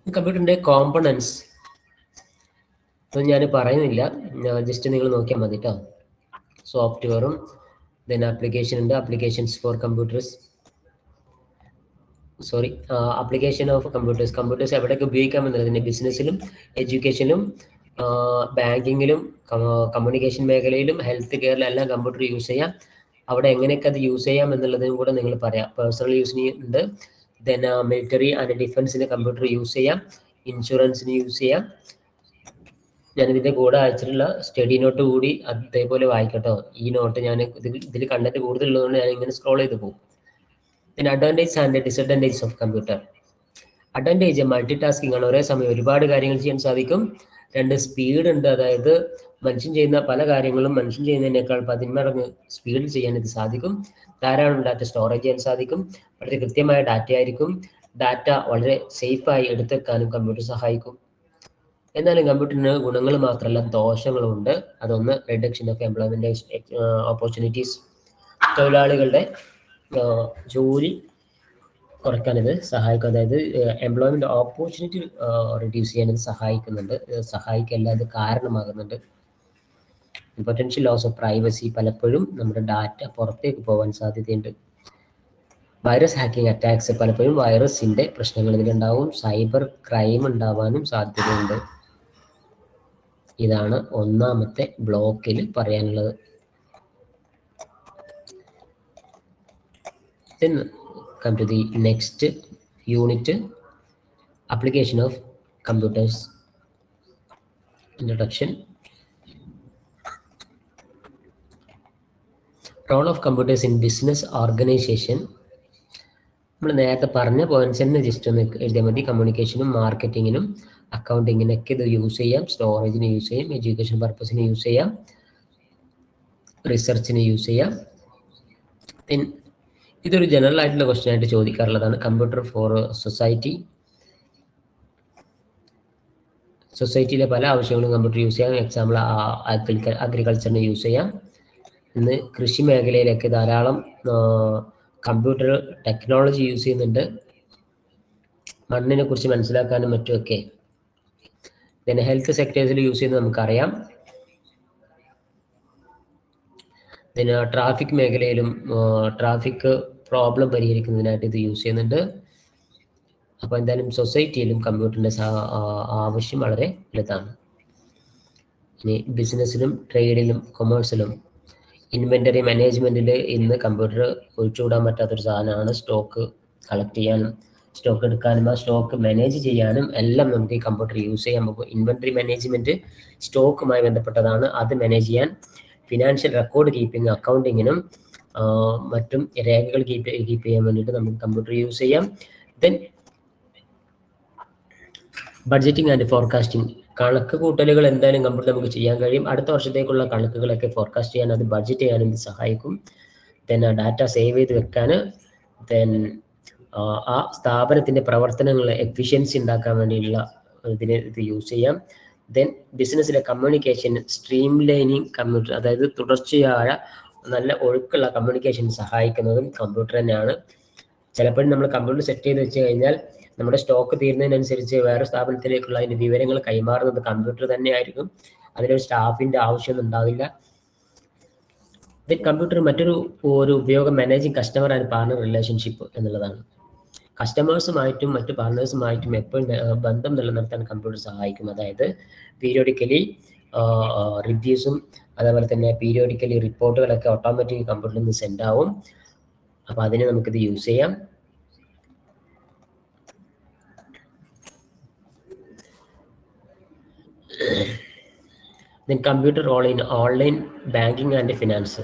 കമ്പ്യൂട്ടറിന്റെ കോമ്പണൻസ് ഞാൻ പറയുന്നില്ല, ജസ്റ്റ് നിങ്ങൾ നോക്കിയാൽ മതി കേട്ടോ. സോഫ്റ്റ്വെയറും ദെൻ ആപ്ലിക്കേഷൻ ഉണ്ട്. Applications for computers, application of computers. Computers എവിടെയൊക്കെ ഉപയോഗിക്കാമെന്നുള്ളതിന് ബിസിനസ്സിലും എഡ്യൂക്കേഷനിലും ബാങ്കിങ്ങിലും കമ്മ്യൂണിക്കേഷൻ മേഖലയിലും ഹെൽത്ത് കെയറിലും എല്ലാം കമ്പ്യൂട്ടർ യൂസ് ചെയ്യാം. അവിടെ എങ്ങനെയൊക്കെ അത് യൂസ് ചെയ്യാം എന്നുള്ളതും കൂടെ നിങ്ങൾ പറയാം. പേഴ്സണൽ യൂസിന് ഉണ്ട്, ദെൻ മിലിറ്ററി ആൻഡ് ഡിഫൻസിന് കമ്പ്യൂട്ടർ യൂസ് ചെയ്യാം, ഇൻഷുറൻസിന് യൂസ് ചെയ്യാം. ഞാനിതിൻ്റെ കൂടെ അയച്ചിട്ടുള്ള സ്റ്റഡി നോട്ട് കൂടി അതേപോലെ വായിക്കട്ടോ. ഈ നോട്ട് ഞാൻ ഇതിൽ കണ്ടന്റ് കൂടുതലുള്ളതുകൊണ്ട് ഞാൻ ഇങ്ങനെ സ്ക്രോൾ ചെയ്ത് പോകും. Then advantage and disadvantages of computer. Advantage multi tasking ആണ്, ഒരേ സമയം ഒരുപാട് കാര്യങ്ങൾ ചെയ്യാൻ സാധിക്കും. 2 സ്പീഡ് ഉണ്ട്, അതായത് മനുഷ്യൻ ചെയ്യുന്ന പല കാര്യങ്ങളും മനുഷ്യൻ ചെയ്യുന്നതിനേക്കാൾ 10 മടങ്ങ് സ്പീഡിൽ ചെയ്യാൻ ഇത് സാധിക്കും. ധാരാളം ഡാറ്റ സ്റ്റോറേജ് ചെയ്യാൻ സാധിക്കും. വളരെ കൃത്യമായ ഡാറ്റ ആയിരിക്കും. ഡാറ്റ വളരെ സേഫായി എടുത്തെക്കാനും കമ്പ്യൂട്ടർ സഹായിക്കും. എന്നാലും കമ്പ്യൂട്ടറിന് ഗുണങ്ങൾ മാത്രമല്ല ദോഷങ്ങളും ഉണ്ട്. അതൊന്ന് റിഡക്ഷൻ ഓഫ് എംപ്ലോയ്മെന്റ് ഓപ്പർച്യൂണിറ്റീസ്, തൊഴിലാളികളുടെ ജോലി കുറയ്ക്കാൻ ഇത് സഹായിക്കും. അതായത് എംപ്ലോയ്മെന്റ് ഓപ്പർച്യൂണിറ്റി റിഡ്യൂസ് ചെയ്യാൻ ഇത് സഹായിക്കുന്നുണ്ട്. സഹായിക്കല്ല, ഇത് കാരണമാകുന്നുണ്ട്. പൊട്ടൻഷ്യൽ ലോസ് ഓഫ് പ്രൈവസി, പലപ്പോഴും നമ്മുടെ ഡാറ്റ പുറത്തേക്ക് പോകാൻ സാധ്യതയുണ്ട്. വൈറസ് ഹാക്കിംഗ് അറ്റാക്സ്, പലപ്പോഴും വൈറസിന്റെ പ്രശ്നങ്ങൾ ഇതിലുണ്ടാവും. സൈബർ ക്രൈം ഉണ്ടാവാനും സാധ്യതയുണ്ട്. ഇതാണ് ഒന്നാമത്തെ ബ്ലോക്കിൽ പറയാനുള്ളത്. Then come to the next unit, application of computers. Introduction. Role of computers in business organization. നമ്മൾ നേരത്തെ പറഞ്ഞ പോയിന്റ്സ് തന്നെ ജസ്റ്റ് ഒന്ന് എഴുതിയാൽ മതി. കമ്മ്യൂണിക്കേഷനും മാർക്കറ്റിങ്ങിനും അക്കൗണ്ടിങ്ങിനൊക്കെ ഇത് യൂസ് ചെയ്യാം. സ്റ്റോറേജിന് യൂസ് ചെയ്യാം, എഡ്യൂക്കേഷൻ പർപ്പസിന് യൂസ് ചെയ്യാം, റിസർച്ചിന് യൂസ് ചെയ്യാം. ഇതൊരു ജനറൽ ആയിട്ടുള്ള ക്വസ്റ്റ്യൻ ആയിട്ട് ചോദിക്കാറുള്ളതാണ്. Computer for society. സൊസൈറ്റിയിലെ പല ആവശ്യങ്ങളും കമ്പ്യൂട്ടർ യൂസ് ചെയ്യാം. എക്സാമ്പിൾ അഗ്രികൾച്ചറിന് യൂസ് ചെയ്യാം. ഇന്ന് കൃഷി മേഖലയിലൊക്കെ ധാരാളം കമ്പ്യൂട്ടർ ടെക്നോളജി യൂസ് ചെയ്യുന്നുണ്ട്, മണ്ണിനെ കുറിച്ച് മനസ്സിലാക്കാനും മറ്റുമൊക്കെ. പിന്നെ ഹെൽത്ത് സെക്ടേഴ്സിൽ യൂസ് ചെയ്യുന്നത് നമുക്കറിയാം. പിന്നെ ട്രാഫിക് മേഖലയിലും ട്രാഫിക് പ്രോബ്ലം പരിഹരിക്കുന്നതിനായിട്ട് ഇത് യൂസ് ചെയ്യുന്നുണ്ട്. അപ്പോൾ എന്തായാലും സൊസൈറ്റിയിലും കമ്പ്യൂട്ടറിൻ്റെ ആവശ്യം വളരെ വലുതാണ്. ഇനി ബിസിനസ്സിലും ട്രേഡിലും കൊമേഴ്സിലും ഇൻവെൻ്ററി മാനേജ്മെൻറ്റിൽ ഇന്ന് കമ്പ്യൂട്ടർ ഒഴിച്ചുകൂടാൻ പറ്റാത്തൊരു സാധനമാണ്. സ്റ്റോക്ക് കളക്ട് ചെയ്യാനും സ്റ്റോക്ക് എടുക്കാനും ആ സ്റ്റോക്ക് മാനേജ് ചെയ്യാനും എല്ലാം നമുക്ക് ഈ കമ്പ്യൂട്ടർ യൂസ് ചെയ്യാൻ പോകും. ഇൻവെൻ്ററി മാനേജ്മെൻറ്റ് സ്റ്റോക്കുമായി ബന്ധപ്പെട്ടതാണ്. അത് മാനേജ് ചെയ്യാൻ ഫിനാൻഷ്യൽ റെക്കോർഡ് കീപ്പിംഗ്, അക്കൗണ്ടിങ്ങിനും മറ്റും രേഖകൾ കീപ്പ് ചെയ്യാൻ വേണ്ടിയിട്ട് നമുക്ക് കമ്പ്യൂട്ടർ യൂസ് ചെയ്യാം. ദെൻ ബഡ്ജറ്റിംഗ് ആൻഡ് ഫോർകാസ്റ്റിംഗ്, കണക്ക് കൂട്ടലുകൾ എന്തായാലും കമ്പ്യൂട്ടർ നമുക്ക് ചെയ്യാൻ കഴിയും. അടുത്ത വർഷത്തേക്കുള്ള കണക്കുകളൊക്കെ ഫോർകാസ്റ്റ് ചെയ്യാൻ, അത് ബഡ്ജറ്റ് ചെയ്യാനും ഇത് സഹായിക്കും. ദെൻ ഡാറ്റ സേവ് ചെയ്ത് വെക്കാൻ, ദെൻ ആ സ്ഥാപനത്തിൻ്റെ പ്രവർത്തനങ്ങൾ എഫിഷ്യൻസി ഉണ്ടാക്കാൻ വേണ്ടിയുള്ള ഇതിന് ഇത് യൂസ് ചെയ്യാം. ദെൻ ബിസിനസ്സിലെ കമ്മ്യൂണിക്കേഷൻ സ്ട്രീം ലൈനിങ് കമ്പ്യൂട്ടർ, അതായത് തുടർച്ചയായ നല്ല ഒഴുക്കുള്ള കമ്മ്യൂണിക്കേഷൻ സഹായിക്കുന്നതും കമ്പ്യൂട്ടർ തന്നെയാണ്. ചിലപ്പോഴും നമ്മൾ കമ്പ്യൂട്ടർ സെറ്റ് ചെയ്ത് വെച്ച് കഴിഞ്ഞാൽ നമ്മുടെ സ്റ്റോക്ക് തീരുന്നതിനനുസരിച്ച് വേറെ സ്ഥാപനത്തിലേക്കുള്ള അതിൻ്റെ വിവരങ്ങൾ കൈമാറുന്നത് കമ്പ്യൂട്ടർ തന്നെയായിരിക്കും. അതിലൊരു സ്റ്റാഫിൻ്റെ ആവശ്യമൊന്നും ഉണ്ടാവില്ല. കമ്പ്യൂട്ടർ മറ്റൊരു ഉപയോഗം managing customer and partner relationship എന്നുള്ളതാണ്. കസ്റ്റമേഴ്സുമായിട്ടും മറ്റു പാർട്ട്നേഴ്സുമായിട്ടും എപ്പോഴും ബന്ധം നിലനിർത്താൻ കമ്പ്യൂട്ടർ സഹായിക്കും. അതായത് പീരിയോഡിക്കലി റിവ്യൂസും അതേപോലെ തന്നെ പീരിയോഡിക്കലി റിപ്പോർട്ടുകളൊക്കെ ഓട്ടോമാറ്റിക് കമ്പ്യൂട്ടറിൽ നിന്ന് സെൻഡ് ആവും. അപ്പോൾ അതിന് നമുക്കിത് യൂസ് ചെയ്യാം. Then computer role in online banking and finance.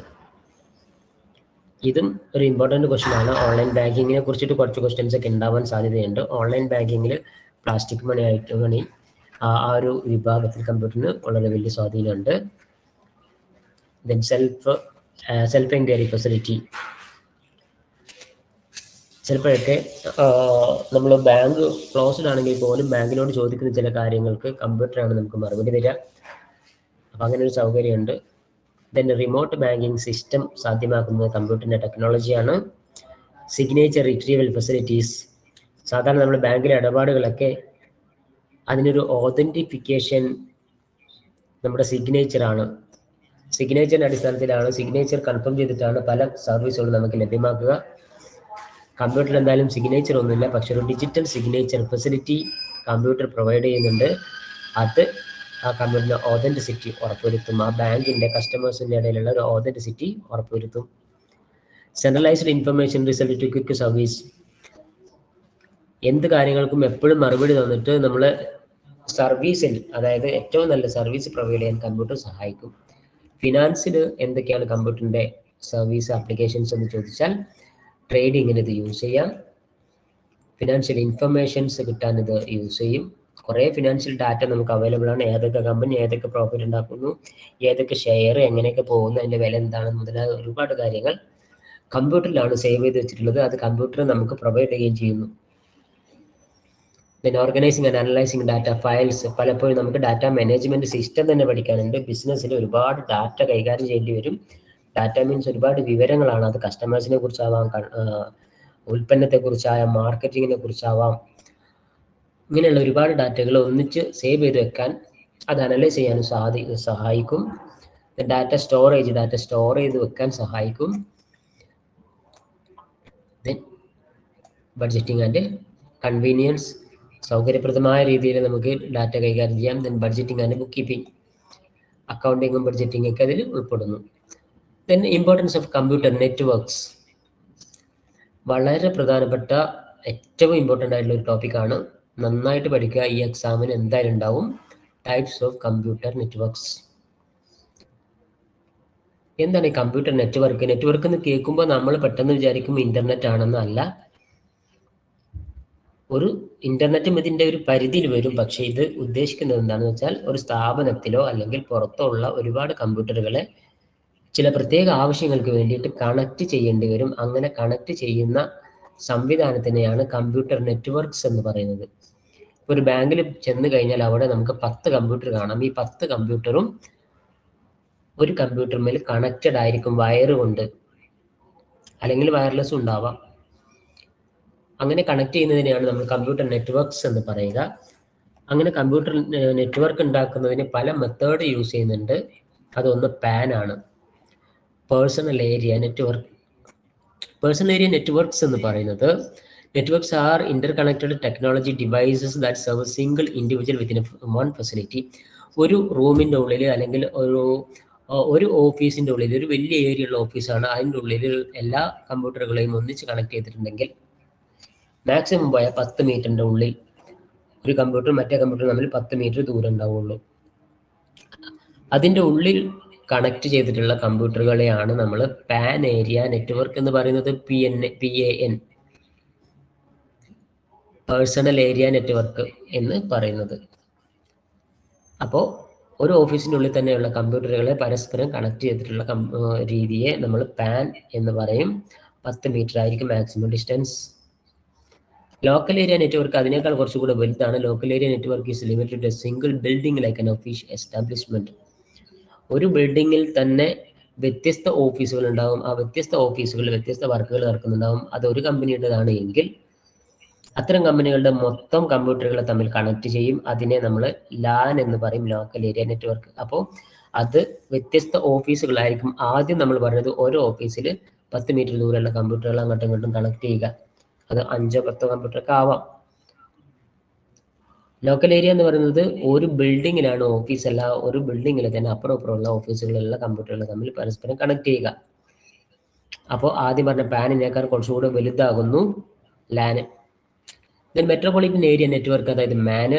ഇതും ഒരു ഇമ്പോർട്ടൻറ്റ് ക്വസ്റ്റ്യൻ ആണ്. ഓൺലൈൻ ബാങ്കിങ്ങിനെ കുറിച്ചിട്ട് കുറച്ച് ക്വസ്റ്റ്യൻസ് ഒക്കെ ഉണ്ടാവാൻ സാധ്യതയുണ്ട്. ഓൺലൈൻ ബാങ്കിങ്ങിൽ പ്ലാസ്റ്റിക് മണി ആ ഒരു വിഭാഗത്തിൽ കമ്പ്യൂട്ടറിന് വളരെ വലിയ സ്വാധീനമുണ്ട്. Then self enquiry facility. ചിലപ്പോഴൊക്കെ നമ്മൾ ബാങ്ക് ക്ലോസ്ഡ് ആണെങ്കിൽ പോലും ബാങ്കിനോട് ചോദിക്കുന്ന ചില കാര്യങ്ങൾക്ക് കമ്പ്യൂട്ടറാണ് നമുക്ക് മറുപടി തരിക. അപ്പം അങ്ങനെ ഒരു സൗകര്യമുണ്ട്. ദെൻ റിമോട്ട് ബാങ്കിങ് സിസ്റ്റം സാധ്യമാക്കുന്നത് കമ്പ്യൂട്ടറിൻ്റെ ടെക്നോളജിയാണ്. Signature retrieval facilities. സാധാരണ നമ്മൾ ബാങ്കിലെ ഇടപാടുകളൊക്കെ അതിനൊരു ഓതൻറ്റിഫിക്കേഷൻ നമ്മുടെ സിഗ്നേച്ചറാണ്. സിഗ്നേച്ചറിൻ്റെ അടിസ്ഥാനത്തിലാണ്, സിഗ്നേച്ചർ കൺഫേം ചെയ്തിട്ടാണ് പല സർവീസുകളും നമുക്ക് ലഭ്യമാക്കുക. കമ്പ്യൂട്ടറിൽ എന്തായാലും സിഗ്നേച്ചർ ഒന്നുമില്ല, പക്ഷെ ഒരു digital signature facility computer provide ചെയ്യുന്നുണ്ട്. അത് ആ കമ്പ്യൂട്ടറിൻ്റെ ഓതൻറ്റിസിറ്റി ഉറപ്പുവരുത്തും. ആ ബാങ്കിൻ്റെ കസ്റ്റമേഴ്സിൻ്റെ ഇടയിലുള്ള ഒരു ഓതൻറ്റിസിറ്റി ഉറപ്പുവരുത്തും. Centralised information result to quick service. എന്ത് കാര്യങ്ങൾക്കും എപ്പോഴും മറുപടി തന്നിട്ട് നമ്മൾ സർവീസിൽ, അതായത് ഏറ്റവും നല്ല സർവീസ് പ്രൊവൈഡ് ചെയ്യാൻ കമ്പ്യൂട്ടർ സഹായിക്കും. ഫിനാൻസിൽ എന്തൊക്കെയാണ് കമ്പ്യൂട്ടറിൻ്റെ സർവീസ് ആപ്ലിക്കേഷൻസ് എന്ന് ചോദിച്ചാൽ ട്രേഡിങ്ങിന് ഇത് യൂസ് ചെയ്യാം. ഫിനാൻഷ്യൽ ഇൻഫർമേഷൻസ് കിട്ടാൻ ഇത് യൂസ് ചെയ്യും. കുറേ ഫിനാൻഷ്യൽ ഡാറ്റ നമുക്ക് അവൈലബിൾ ആണ്. ഏതൊക്കെ കമ്പനി ഏതൊക്കെ പ്രോഫിറ്റ് ഉണ്ടാക്കുന്നു, ഏതൊക്കെ ഷെയർ എങ്ങനെയൊക്കെ പോകുന്നു, അതിൻ്റെ വില എന്താണെന്ന് മുതലായ ഒരുപാട് കാര്യങ്ങൾ കമ്പ്യൂട്ടറിലാണ് സേവ് ചെയ്ത് വെച്ചിട്ടുള്ളത്. അത് കമ്പ്യൂട്ടർ നമുക്ക് പ്രൊവൈഡ് ചെയ്യുകയും ചെയ്യുന്നു. Then organising and analysing data files. പലപ്പോഴും നമുക്ക് ഡാറ്റ മാനേജ്മെന്റ് സിസ്റ്റം തന്നെ പഠിക്കാനുണ്ട്. ബിസിനസ്സിൽ ഒരുപാട് ഡാറ്റ കൈകാര്യം ചെയ്യേണ്ടി വരും. ഡാറ്റ മീൻസ് ഒരുപാട് വിവരങ്ങളാണ്. അത് കസ്റ്റമേഴ്സിനെ കുറിച്ചാവാം, ഉൽപ്പന്നത്തെ കുറിച്ചാവാം, മാർക്കറ്റിങ്ങിനെ കുറിച്ചാവാം. ഇങ്ങനെയുള്ള ഒരുപാട് ഡാറ്റകൾ ഒന്നിച്ച് സേവ് ചെയ്ത് വെക്കാൻ, അത് അനലൈസ് ചെയ്യാനും സഹായിക്കും. ഡാറ്റ സ്റ്റോർ ചെയ്ത് വെക്കാൻ സഹായിക്കും. ദെൻ ബഡ്ജറ്റിംഗ് ആൻഡ് കൺവീനിയൻസ്, സൗകര്യപ്രദമായ രീതിയിൽ നമുക്ക് ഡാറ്റ കൈകാര്യം ചെയ്യാം. Then budgeting and book keeping, അക്കൗണ്ടിങ്ങും ബഡ്ജറ്റിംഗ് ഒക്കെ അതിൽ ഉൾപ്പെടുന്നു. Then importance of computer networks, വളരെ പ്രധാനപ്പെട്ട ഏറ്റവും ഇമ്പോർട്ടൻ്റ് ആയിട്ടുള്ള ഒരു ടോപ്പിക്കാണ്. നന്നായിട്ട് പഠിക്കുക, ഈ എക്സാമിന് എന്തായാലും ഉണ്ടാവും. Types of computer networks. എന്താണ് ഈ കമ്പ്യൂട്ടർ നെറ്റ്വർക്ക്? നെറ്റ്വർക്ക് എന്ന് കേൾക്കുമ്പോൾ നമ്മൾ പെട്ടെന്ന് വിചാരിക്കും ഇന്റർനെറ്റ് ആണെന്നല്ല. ഒരു ഇന്റർനെറ്റും ഇതിന്റെ ഒരു പരിധിയിൽ വരും. പക്ഷെ ഇത് ഉദ്ദേശിക്കുന്നത് എന്താണെന്ന് വെച്ചാൽ ഒരു സ്ഥാപനത്തിലോ അല്ലെങ്കിൽ പുറത്തോ ഉള്ള ഒരുപാട് കമ്പ്യൂട്ടറുകളെ ചില പ്രത്യേക ആവശ്യങ്ങൾക്ക് വേണ്ടിയിട്ട് കണക്ട് ചെയ്യേണ്ടി വരും. അങ്ങനെ കണക്ട് ചെയ്യുന്ന സംവിധാനത്തിനെയാണ് കമ്പ്യൂട്ടർ നെറ്റ്വർക്ക്സ് എന്ന് പറയുന്നത്. ഒരു ബാങ്കിൽ ചെന്ന് കഴിഞ്ഞാൽ അവിടെ നമുക്ക് 10 കമ്പ്യൂട്ടർ കാണാം. ഈ 10 കമ്പ്യൂട്ടറും ഒരു കമ്പ്യൂട്ടറിന്മേൽ കണക്റ്റഡ് ആയിരിക്കും വയർ കൊണ്ട്, അല്ലെങ്കിൽ വയർലെസ് ഉണ്ടാവാം. അങ്ങനെ കണക്ട് ചെയ്യുന്നതിനെയാണ് നമ്മൾ കമ്പ്യൂട്ടർ നെറ്റ്വർക്ക്സ് എന്ന് പറയുക. അങ്ങനെ കമ്പ്യൂട്ടർ നെറ്റ്വർക്ക് ഉണ്ടാക്കുന്നതിന് പല മെത്തേഡ് യൂസ് ചെയ്യുന്നുണ്ട്. അതൊന്ന് പാൻ ആണ്, personal area network. Personal area networks എന്ന് പറയുന്നത്, networks are interconnected technology devices that serve a single individual within one facility. ഒരു റൂമിൻ്റെ ഉള്ളിൽ അല്ലെങ്കിൽ ഒരു ഓഫീസിൻ്റെ ഉള്ളിൽ, ഒരു വലിയ ഏരിയ ഉള്ള ഓഫീസാണ്, അതിൻ്റെ ഉള്ളിൽ എല്ലാ കമ്പ്യൂട്ടറുകളെയും ഒന്നിച്ച് കണക്ട് ചെയ്തിട്ടുണ്ടെങ്കിൽ മാക്സിമം പോയാൽ 10 മീറ്ററിൻ്റെ ഉള്ളിൽ ഒരു കമ്പ്യൂട്ടർ മറ്റേ കമ്പ്യൂട്ടർ തമ്മിൽ 10 മീറ്റർ ദൂരം ഉണ്ടാവുള്ളൂ. അതിൻ്റെ ഉള്ളിൽ കണക്ട് ചെയ്തിട്ടുള്ള കമ്പ്യൂട്ടറുകളെയാണ് നമ്മൾ പാൻ ഏരിയ നെറ്റ്വർക്ക് എന്ന് പറയുന്നത്. PAN, പേഴ്സണൽ ഏരിയ നെറ്റ്വർക്ക് എന്ന് പറയുന്നത്. അപ്പോൾ ഒരു ഓഫീസിൻ്റെ ഉള്ളിൽ തന്നെയുള്ള കമ്പ്യൂട്ടറുകളെ പരസ്പരം കണക്ട് ചെയ്തിട്ടുള്ള രീതിയെ നമ്മൾ പാൻ എന്ന് പറയും. 10 മീറ്റർ ആയിരിക്കും maximum distance. Local area network അതിനേക്കാൾ കുറച്ചുകൂടെ വലുതാണ്. Local area network is limited to a single building like an official establishment. ഒരു ബിൽഡിങ്ങിൽ തന്നെ വ്യത്യസ്ത ഓഫീസുകൾ ഉണ്ടാവും. ആ വ്യത്യസ്ത ഓഫീസുകളിൽ വ്യത്യസ്ത വർക്കുകൾ നടക്കുന്നുണ്ടാവും. അത് ഒരു കമ്പനിയുടേതാണ് എങ്കിൽ അത്തരം കമ്പനികളുടെ മൊത്തം കമ്പ്യൂട്ടറുകളെ തമ്മിൽ കണക്ട് ചെയ്യും. അതിനെ നമ്മൾ LAN എന്ന് പറയും, ലോക്കൽ ഏരിയ നെറ്റ്വർക്ക്. അപ്പോൾ അത് വ്യത്യസ്ത ഓഫീസുകളായിരിക്കും. ആദ്യം നമ്മൾ പറഞ്ഞത് ഓരോ ഓഫീസിൽ 10 മീറ്റർ ദൂരമുള്ള കമ്പ്യൂട്ടറുകൾ അങ്ങോട്ടും ഇങ്ങോട്ടും കണക്ട് ചെയ്യുക. അത് 5-10 കമ്പ്യൂട്ടറൊക്കെ ആവാം. ലോക്കൽ ഏരിയ എന്ന് പറയുന്നത് ഒരു ബിൽഡിങ്ങിലാണ് ഓഫീസ് അല്ല, ഒരു ബിൽഡിങ്ങിൽ തന്നെ അപ്പുറമുള്ള ഓഫീസുകളിലുള്ള കമ്പ്യൂട്ടറുകൾ തമ്മിൽ പരസ്പരം കണക്ട് ചെയ്യുക. അപ്പോൾ ആദ്യം പറഞ്ഞ പാനിനേക്കാൾ കുറച്ചുകൂടെ വലുതാകുന്നു LAN. Then metropolitan area network, അതായത്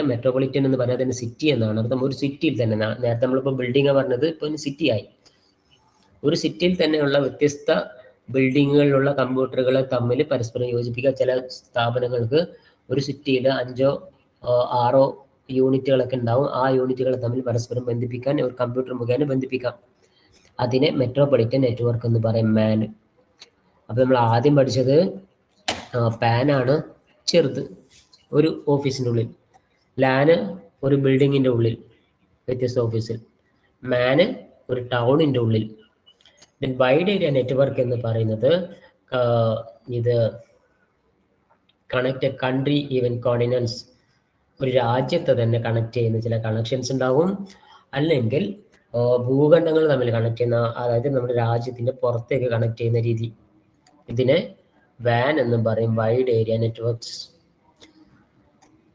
മെട്രോപൊളിറ്റൻ എന്ന് പറഞ്ഞാൽ തന്നെ സിറ്റി എന്നാണ് അർത്ഥം. ഒരു സിറ്റിയിൽ തന്നെ, നേരത്തെ നമ്മളിപ്പോൾ ബിൽഡിംഗ് പറഞ്ഞത്, ഇപ്പോൾ സിറ്റി ആയി. ഒരു സിറ്റിയിൽ തന്നെയുള്ള വ്യത്യസ്ത ബിൽഡിങ്ങുകളിലുള്ള കമ്പ്യൂട്ടറുകളെ തമ്മിൽ പരസ്പരം യോജിപ്പിക്കുക. ചില സ്ഥാപനങ്ങൾക്ക് ഒരു സിറ്റിയിൽ 5-6 യൂണിറ്റുകളൊക്കെ ഉണ്ടാവും. ആ യൂണിറ്റുകളെ തമ്മിൽ പരസ്പരം ബന്ധിപ്പിക്കാൻ ഒരു കമ്പ്യൂട്ടർ മുഖേന ബന്ധിപ്പിക്കാം. അതിനെ മെട്രോപൊളിറ്റൻ നെറ്റ്വർക്ക് എന്ന് പറയും, മാൻ. അപ്പോൾ നമ്മൾ ആദ്യം പഠിച്ചത് പാനാണ്, ചെറുത്, ഒരു ഓഫീസിൻ്റെ ഉള്ളിൽ. LAN ഒരു ബിൽഡിങ്ങിൻ്റെ ഉള്ളിൽ വ്യത്യസ്ത ഓഫീസിൽ. മാൻ ഒരു ടൗണിൻ്റെ ഉള്ളിൽ. ദെൻ വൈഡ് ഏരിയ നെറ്റ്വർക്ക് എന്ന് പറയുന്നത് ഇത് കണക്ട് കൺട്രി ഈവൻ കോർഡിനൻസ്, ഒരു രാജ്യത്തെ തന്നെ കണക്ട് ചെയ്യുന്ന ചില കണക്ഷൻസ് ഉണ്ടാവും. അല്ലെങ്കിൽ ഭൂഖണ്ഡങ്ങൾ തമ്മിൽ കണക്ട് ചെയ്യുന്ന, അതായത് നമ്മുടെ രാജ്യത്തിൻ്റെ പുറത്തേക്ക് കണക്ട് ചെയ്യുന്ന രീതി, ഇതിനെ WAN എന്നും പറയും, wide area networks.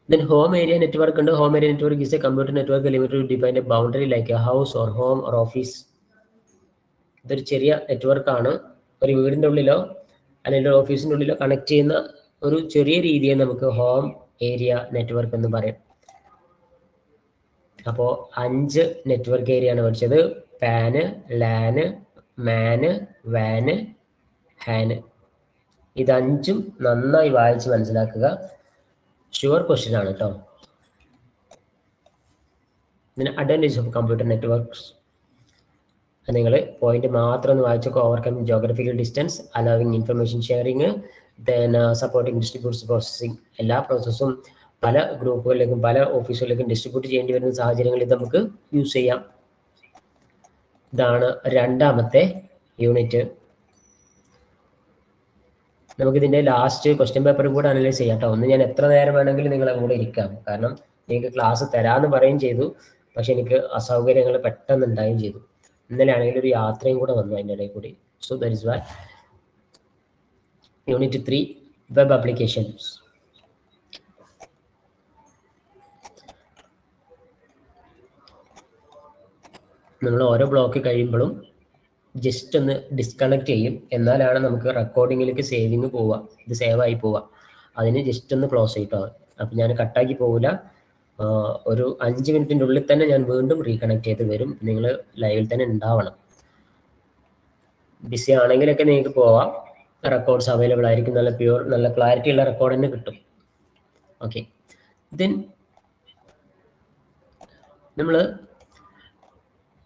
Then home area network ഉണ്ട്. Home area network is a computer network limited to define a boundary like a house or home or office. ഇതൊരു ചെറിയ നെറ്റ്വർക്കാണ്. ഒരു വീടിൻ്റെ ഉള്ളിലോ അല്ലെങ്കിൽ ഒരു ഓഫീസിൻ്റെ ഉള്ളിലോ കണക്ട് ചെയ്യുന്ന ഒരു ചെറിയ രീതിയെ നമുക്ക് ഹോം ഏരിയ നെറ്റ്വർക്ക് എന്ന് പറയും. അപ്പോൾ 5 നെറ്റ്വർക്ക് ഏരിയയാണ് പഠിച്ചത്: പാന്, LAN, മാന്, WAN, HAN. ഇത് 5ഉം നന്നായി വായിച്ച് മനസ്സിലാക്കുക. ഷുവർ ക്വസ്റ്റ്യൻ ആണ് കേട്ടോ. ഇതിന് അഡ്വാൻറ്റേജ് ഓഫ് കമ്പ്യൂട്ടർ നെറ്റ്വർക്ക്സ് നിങ്ങൾ പോയിന്റ് മാത്രം ഒന്ന് വായിച്ചൊക്കെ. Overcome geographical distance, allowing information sharing, then supporting distributed processing. എല്ലാ പ്രോസസ്സും പല ഗ്രൂപ്പുകളിലേക്കും പല ഓഫീസുകളിലേക്കും ഡിസ്ട്രിബ്യൂട്ട് ചെയ്യേണ്ടി വരുന്ന സാഹചര്യങ്ങളിൽ ഇത് നമുക്ക് യൂസ് ചെയ്യാം. ഇതാണ് രണ്ടാമത്തെ യൂണിറ്റ്. നമുക്കിതിൻ്റെ ലാസ്റ്റ് ക്വസ്റ്റ്യൻ പേപ്പറും കൂടെ അനലൈസ് ചെയ്യാം കേട്ടോ. ഒന്ന് ഞാൻ എത്ര നേരം വേണമെങ്കിലും നിങ്ങളെ കൂടെ ഇരിക്കാം, കാരണം നിങ്ങൾക്ക് ക്ലാസ് തരാമെന്ന് പറയുകയും ചെയ്തു, പക്ഷെ എനിക്ക് അസൗകര്യങ്ങൾ പെട്ടെന്ന് ഉണ്ടാവുകയും ചെയ്തു. ഇന്നലെ ആണെങ്കിൽ ഒരു യാത്രയും കൂടെ വന്നു അതിൻ്റെ ഇടയിൽ കൂടി. So that is why. Unit 3 web applications. നമ്മൾ ഓരോ ബ്ലോക്ക് കഴിയുമ്പോഴും ജസ്റ്റ് ഒന്ന് ഡിസ്കണക്ട് ചെയ്യും, എന്നാലാണ് നമുക്ക് റെക്കോർഡിങ്ങിലേക്ക് സേവിങ് പോവുക, ഇത് സേവ് ആയി പോവുക. അതിന് ജസ്റ്റ് ഒന്ന് ക്ലോസ് ചെയ്തിട്ടോ. അപ്പം ഞാൻ കട്ടാക്കി പോവില്ല. ഒരു 5 മിനിറ്റിൻ്റെ ഉള്ളിൽ തന്നെ ഞാൻ വീണ്ടും റീകണക്ട് ചെയ്ത് വരും. നിങ്ങൾ ലൈവിൽ തന്നെ ഉണ്ടാവണം. ബിസി ആണെങ്കിലൊക്കെ നിങ്ങൾക്ക് പോവാം. റെക്കോർഡ്സ് അവൈലബിൾ ആയിരിക്കും. നല്ല പ്യൂർ, നല്ല ക്ലാരിറ്റി ഉള്ള റെക്കോർഡ് തന്നെ കിട്ടും. ഓക്കെ, ദെൻ നമ്മൾ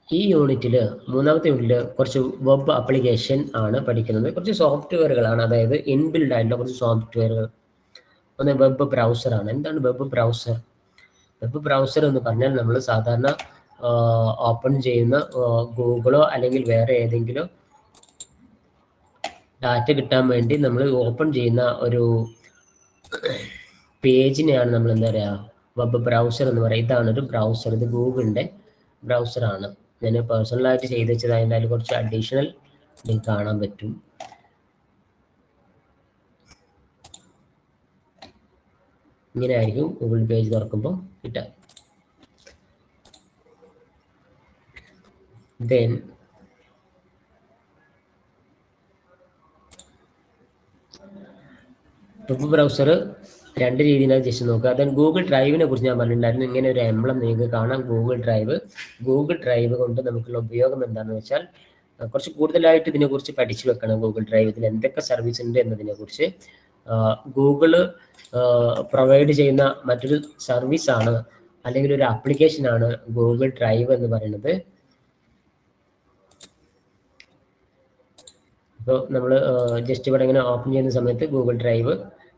ഈ യൂണിറ്റിൽ, മൂന്നാമത്തെ യൂണിറ്റിൽ കുറച്ച് വെബ് ആപ്ലിക്കേഷൻ ആണ് പഠിക്കുന്നത്. കുറച്ച് സോഫ്റ്റ്വെയറുകളാണ്, അതായത് ഇൻബിൽഡ് ആയിട്ടുള്ള കുറച്ച് സോഫ്റ്റ്വെയറുകൾ. ഒന്ന് വെബ് ബ്രൗസറാണ്. എന്താണ് വെബ് ബ്രൗസർ? വെബ് ബ്രൗസർ എന്ന് പറഞ്ഞാൽ നമ്മൾ സാധാരണ ഓപ്പൺ ചെയ്യുന്ന ഗൂഗിളോ അല്ലെങ്കിൽ വേറെ ഏതെങ്കിലും ഡാറ്റ കിട്ടാൻ വേണ്ടി നമ്മൾ ഓപ്പൺ ചെയ്യുന്ന ഒരു പേജിനെയാണ് നമ്മൾ എന്താ പറയുക, വെബ് ബ്രൗസർ എന്ന് പറയുക. ഇതാണ് ഒരു ബ്രൗസർ. ഇത് ഗൂഗിളിൻ്റെ ബ്രൗസറാണ്. ഞാൻ പേഴ്സണലായിട്ട് ചെയ്ത് വെച്ചത്. അതിൻ്റെ അതിൽ കുറച്ച് അഡീഷണൽ നിങ്ങൾക്ക് കാണാൻ പറ്റും. ഇങ്ങനെ ആയിരിക്കും ഗൂഗിൾ പേജ് തുറക്കുമ്പോൾ കിട്ടുക. ദെൻ വെബ് ബ്രൗസർ രണ്ട് രീതിയിലാണ് ജസ്റ്റ് നോക്കുക. ദെൻ ഗൂഗിൾ ഡ്രൈവിനെ കുറിച്ച് ഞാൻ പറഞ്ഞിട്ടുണ്ടായിരുന്നു. ഇങ്ങനെ ഒരു എംബ്ലം നിങ്ങൾക്ക് കാണാം, ഗൂഗിൾ ഡ്രൈവ്. ഗൂഗിൾ ഡ്രൈവ് കൊണ്ട് നമുക്കുള്ള ഉപയോഗം എന്താണെന്ന് വെച്ചാൽ, കുറച്ച് കൂടുതലായിട്ട് ഇതിനെക്കുറിച്ച് പഠിച്ചു വെക്കണം. ഗൂഗിൾ ഡ്രൈവ് ഇതിൽ എന്തൊക്കെ സർവീസ് ഉണ്ട് എന്നതിനെക്കുറിച്ച്. ഗൂഗിള് പ്രൊവൈഡ് ചെയ്യുന്ന മറ്റൊരു സർവീസാണ്, അല്ലെങ്കിൽ ഒരു ആപ്ലിക്കേഷനാണ് ഗൂഗിൾ ഡ്രൈവ് എന്ന് പറയുന്നത്. ഇപ്പോൾ നമ്മൾ ജസ്റ്റ് ഇവിടെ ഇങ്ങനെ ഓപ്പൺ ചെയ്യുന്ന സമയത്ത് ഗൂഗിൾ ഡ്രൈവ്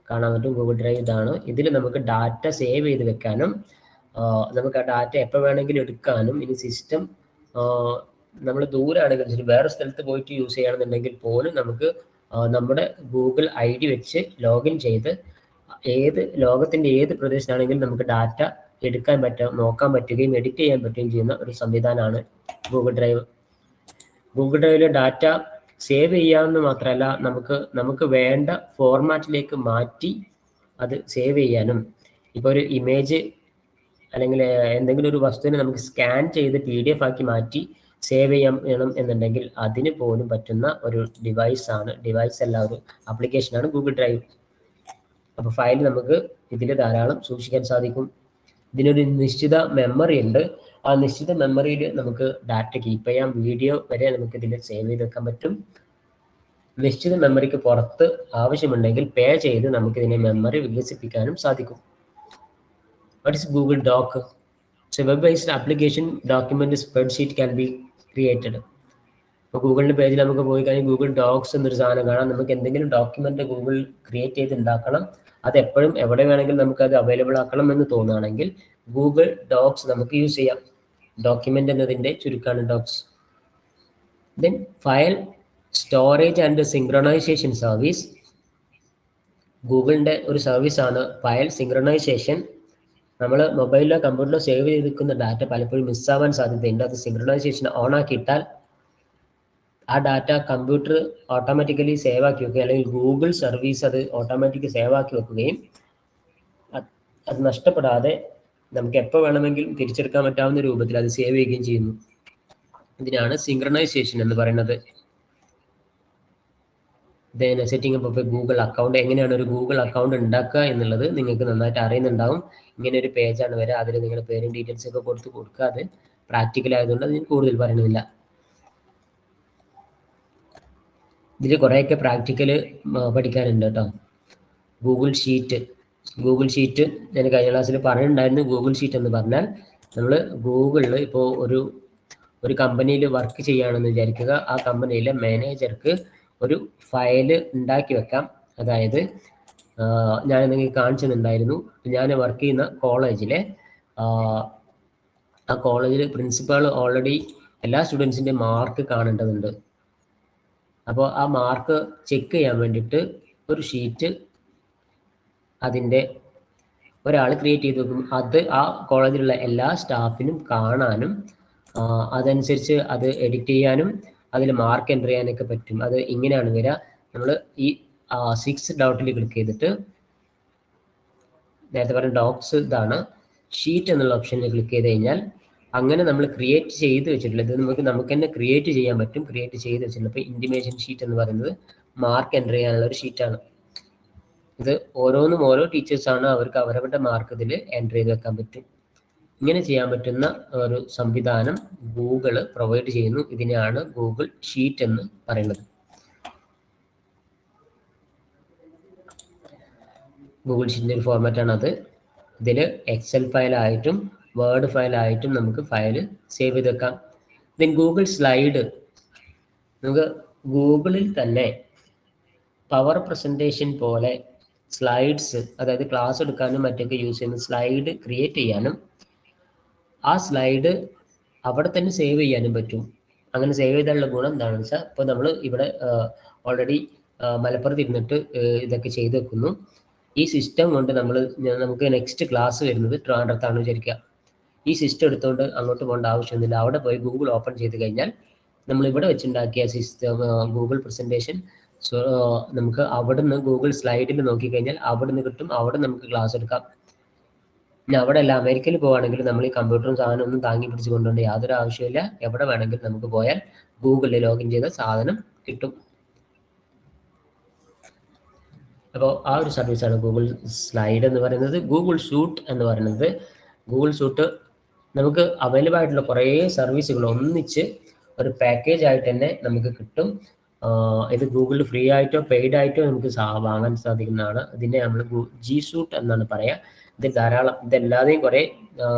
കാണാൻ പറ്റും. ഗൂഗിൾ ഡ്രൈവ് ഇതാണ്. ഇതിൽ നമുക്ക് ഡാറ്റ സേവ് ചെയ്ത് വെക്കാനും നമുക്ക് ആ ഡാറ്റ എപ്പോൾ വേണമെങ്കിലും എടുക്കാനും, ഇനി സിസ്റ്റം നമ്മൾ ദൂരാണെങ്കിൽ വേറെ സ്ഥലത്ത് പോയിട്ട് യൂസ് ചെയ്യുകയാണെന്നുണ്ടെങ്കിൽ പോലും നമുക്ക് നമ്മുടെ ഗൂഗിൾ ID വെച്ച് ലോഗിൻ ചെയ്ത് ലോകത്തിൻ്റെ ഏത് പ്രദേശത്താണെങ്കിലും നമുക്ക് ഡാറ്റ എടുക്കാൻ നോക്കാൻ പറ്റുകയും എഡിറ്റ് ചെയ്യാൻ പറ്റുകയും ചെയ്യുന്ന ഒരു സംവിധാനമാണ് ഗൂഗിൾ ഡ്രൈവ്. ഗൂഗിൾ ഡ്രൈവിലെ ഡാറ്റ സേവ് ചെയ്യാമെന്ന് മാത്രമല്ല, നമുക്ക് വേണ്ട ഫോർമാറ്റിലേക്ക് മാറ്റി അത് സേവ് ചെയ്യാനും, ഇപ്പോൾ ഒരു ഇമേജ് അല്ലെങ്കിൽ എന്തെങ്കിലും ഒരു വസ്തുവിനെ നമുക്ക് സ്കാൻ ചെയ്ത് PDF ആക്കി മാറ്റി സേവ് ചെയ്യണം എന്നുണ്ടെങ്കിൽ അതിന് പോലും പറ്റുന്ന ഒരു ഡിവൈസ് അല്ല, ഒരു ആപ്ലിക്കേഷനാണ് ഗൂഗിൾ ഡ്രൈവ്. അപ്പോൾ ഫയൽ നമുക്ക് ഇതിൽ ധാരാളം സൂക്ഷിക്കാൻ സാധിക്കും. ഇതിനൊരു നിശ്ചിത മെമ്മറി ഉണ്ട്. ആ നിശ്ചിത മെമ്മറിയിൽ നമുക്ക് ഡാറ്റ കീപ്പ് ചെയ്യാം. വീഡിയോ വരെ നമുക്ക് ഇതിൽ സേവ് ചെയ്ത് വെക്കാൻ പറ്റും. നിശ്ചിത മെമ്മറിക്ക് പുറത്ത് ആവശ്യമുണ്ടെങ്കിൽ പേ ചെയ്ത് നമുക്ക് ഇതിനെ മെമ്മറി വികസിപ്പിക്കാനും സാധിക്കും. What is Google dock? So web-based application document spreadsheet can be created. ഇപ്പോൾ ഗൂഗിളിൻ്റെ പേജിൽ നമുക്ക് പോയി കഴിഞ്ഞാൽ ഗൂഗിൾ ഡോക്സ് എന്നൊരു സാധനം കാണാം. നമുക്ക് എന്തെങ്കിലും ഡോക്യുമെന്റ് ഗൂഗിൾ ക്രിയേറ്റ് ചെയ്ത് ഉണ്ടാക്കണം, അത് എപ്പോഴും എവിടെ വേണമെങ്കിലും നമുക്ക് അത് അവൈലബിൾ ആക്കണം എന്ന് തോന്നുകയാണെങ്കിൽ ഗൂഗിൾ ഡോക്സ് നമുക്ക് യൂസ് ചെയ്യാം. ഡോക്യുമെന്റ് എന്നതിൻ്റെ ചുരുക്കമാണ് docs. Then file storage and synchronisation service. ഗൂഗിളിൻ്റെ ഒരു സർവീസാണ് ഫയൽ സിങ്ക്രണൈസേഷൻ. നമ്മൾ മൊബൈലിലോ കമ്പ്യൂട്ടറിലോ സേവ് ചെയ്തിരിക്കുന്ന ഡാറ്റ പലപ്പോഴും മിസ്സാവാൻ സാധ്യതയുണ്ട്. അത് സിങ്ക്രണൈസേഷൻ ഓൺ ആക്കിയിട്ടാൽ ആ ഡാറ്റ കമ്പ്യൂട്ടർ ഓട്ടോമാറ്റിക്കലി സേവ് ആക്കി വെക്കുക, അല്ലെങ്കിൽ ഗൂഗിൾ സർവീസ് അത് ഓട്ടോമാറ്റിക്കലി സേവ് ആക്കി വെക്കുകയും അത് നഷ്ടപ്പെടാതെ നമുക്ക് എപ്പോൾ വേണമെങ്കിലും തിരിച്ചെടുക്കാൻ പറ്റാവുന്ന രൂപത്തിൽ അത് സേവ് ചെയ്യുകയും ചെയ്യുന്നു. ഇതിനാണ് സിങ്ക്രണൈസേഷൻ എന്ന് പറയുന്നത്. Then setting up of A Google account. എങ്ങനെയാണ് ഒരു ഗൂഗിൾ അക്കൗണ്ട് ഉണ്ടാക്കുക എന്നുള്ളത് നിങ്ങൾക്ക് നന്നായിട്ട് അറിയുന്നുണ്ടാവും. ഇങ്ങനെ ഒരു പേജാണ് വരിക, അതിൽ നിങ്ങളുടെ പേരും ഡീറ്റെയിൽസ് ഒക്കെ കൊടുക്കുക. അത് പ്രാക്ടിക്കൽ ആയതുകൊണ്ട് അതിന് കൂടുതൽ പറയുന്നില്ല. ഇതിൽ കുറേയൊക്കെ പ്രാക്ടിക്കൽ പഠിക്കാനുണ്ട് കേട്ടോ. ഗൂഗിൾ ഷീറ്റ് ഞാൻ കഴിഞ്ഞ ക്ലാസ്സിൽ പറഞ്ഞിട്ടുണ്ടായിരുന്നു. ഗൂഗിൾ ഷീറ്റ് എന്ന് പറഞ്ഞാൽ നമ്മൾ ഗൂഗിളിൽ ഇപ്പോൾ ഒരു കമ്പനിയിൽ വർക്ക് ചെയ്യുകയാണെന്ന് വിചാരിക്കുക. ആ കമ്പനിയിലെ മാനേജർക്ക് ഒരു ഫയൽ ഉണ്ടാക്കി വെക്കാം. അതായത് ഞാൻ നിങ്ങൾക്ക് കാണിച്ചിട്ടുണ്ടായിരുന്നു. ഞാൻ വർക്ക് ചെയ്യുന്ന കോളേജിലെ ആ കോളേജിൽ പ്രിൻസിപ്പാൾ ഓൾറെഡി എല്ലാ സ്റ്റുഡൻസിൻ്റെ മാർക്ക് കാണേണ്ടതുണ്ട്. അപ്പോൾ ആ മാർക്ക് ചെക്ക് ചെയ്യാൻ വേണ്ടിയിട്ട് ഒരു ഷീറ്റ് അതിൻ്റെ ഒരാൾ ക്രിയേറ്റ് ചെയ്ത് വെക്കും. അത് ആ കോളേജിലുള്ള എല്ലാ സ്റ്റാഫിനും കാണാനും അതനുസരിച്ച് അത് എഡിറ്റ് ചെയ്യാനും അതിൽ മാർക്ക് എൻ്റർ ചെയ്യാനൊക്കെ പറ്റും. അത് ഇങ്ങനെയാണ് വരിക. നമ്മൾ ഈ 6 ഡോട്ടിൽ ക്ലിക്ക് ചെയ്തിട്ട് നേരത്തെ പറഞ്ഞ ഡോക്സ് ഇതാണ്, ഷീറ്റ് എന്നുള്ള ഓപ്ഷനിൽ ക്ലിക്ക് ചെയ്ത് കഴിഞ്ഞാൽ അങ്ങനെ നമ്മൾ ക്രിയേറ്റ് ചെയ്ത് വെച്ചിട്ടുള്ള ഇത് നമുക്ക് തന്നെ ക്രിയേറ്റ് ചെയ്യാൻ പറ്റും. ക്രിയേറ്റ് ചെയ്ത് വെച്ചിട്ടുള്ള ഇപ്പോൾ ഇൻറ്റിമേഷൻ ഷീറ്റ് എന്ന് പറയുന്നത് മാർക്ക് എൻ്റർ ചെയ്യാനുള്ള ഒരു ഷീറ്റാണ്. ഇത് ഓരോന്നും ഓരോ ടീച്ചേഴ്സാണ്, അവർക്ക് അവരവരുടെ മാർക്ക് ഇതിൽ എൻ്റർ ചെയ്ത് വെക്കാൻ പറ്റും. ഇങ്ങനെ ചെയ്യാൻ പറ്റുന്ന ഒരു സംവിധാനം ഗൂഗിൾ പ്രൊവൈഡ് ചെയ്യുന്നു. ഇതിനെയാണ് ഗൂഗിൾ ഷീറ്റ് എന്ന് പറയുന്നത്. ഗൂഗിൾ ഷീറ്റിൻ്റെ ഒരു ഫോർമാറ്റാണ് അത്. ഇതിൽ എക്സൽ ഫയലായിട്ടും വേർഡ് ഫയലായിട്ടും നമുക്ക് ഫയൽ സേവ് ചെയ്ത് വെക്കാം. ദെൻ ഗൂഗിൾ സ്ലൈഡ്, നമുക്ക് ഗൂഗിളിൽ തന്നെ പവർ പ്രസൻറ്റേഷൻ പോലെ സ്ലൈഡ്സ്, അതായത് ക്ലാസ് എടുക്കാനും മറ്റൊക്കെ യൂസ് ചെയ്യുന്ന സ്ലൈഡ് ക്രിയേറ്റ് ചെയ്യാനും ആ സ്ലൈഡ് അവിടെ തന്നെ സേവ് ചെയ്യാനും പറ്റും. അങ്ങനെ സേവ് ചെയ്താലുള്ള ഗുണം എന്താണെന്ന് വെച്ചാൽ, ഇപ്പോൾ നമ്മൾ ഇവിടെ ഓൾറെഡി മലപ്പുറത്ത് ഇരുന്നിട്ട് ഇതൊക്കെ ചെയ്ത് വെക്കുന്നു. ഈ സിസ്റ്റം കൊണ്ട് നമുക്ക് നെക്സ്റ്റ് ക്ലാസ് വരുന്നത് ട്രിവാൻഡ്രത്താണ് വിചാരിക്കുക. ഈ സിസ്റ്റം എടുത്തുകൊണ്ട് അങ്ങോട്ട് പോകേണ്ട ആവശ്യമൊന്നുമില്ല. അവിടെ പോയി ഗൂഗിൾ ഓപ്പൺ ചെയ്ത് കഴിഞ്ഞാൽ നമ്മൾ ഇവിടെ വെച്ചുണ്ടാക്കിയ സിസ്റ്റം ഗൂഗിൾ പ്രസൻറ്റേഷൻ നമുക്ക് അവിടെ നിന്ന് ഗൂഗിൾ സ്ലൈഡിൽ നോക്കിക്കഴിഞ്ഞാൽ അവിടെ നിന്ന് കിട്ടും. അവിടെ നമുക്ക് ക്ലാസ് എടുക്കാം. പിന്നെ അവിടെ അല്ല, അമേരിക്കയിൽ പോവുകയാണെങ്കിൽ നമ്മൾ ഈ കമ്പ്യൂട്ടറും സാധനം ഒന്നും താങ്ങി പിടിച്ച് കൊണ്ടുപോകേണ്ട യാതൊരു ആവശ്യമില്ല. എവിടെ വേണമെങ്കിലും നമുക്ക് പോയാൽ ഗൂഗിളിൽ ലോഗിൻ ചെയ്ത സാധനം കിട്ടും. അപ്പോൾ ആ ഒരു സർവീസാണ് ഗൂഗിൾ സ്ലൈഡ് എന്ന് പറയുന്നത്. ഗൂഗിൾ ഷൂട്ട് എന്ന് പറയുന്നത്, ഗൂഗിൾ ഷൂട്ട് നമുക്ക് അവൈലബിൾ ആയിട്ടുള്ള കുറേ സർവീസുകൾ ഒന്നിച്ച് ഒരു പാക്കേജ് ആയിട്ട് തന്നെ നമുക്ക് കിട്ടും. ഇത് ഗൂഗിളിൽ ഫ്രീ ആയിട്ടോ പെയ്ഡ് ആയിട്ടോ നമുക്ക് വാങ്ങാൻ സാധിക്കുന്നതാണ്. ഇതിനെ നമ്മൾ ജി ഷൂട്ട് എന്നാണ് പറയുക. ഇതിൽ ധാരാളം, ഇതല്ലാതെയും കുറേ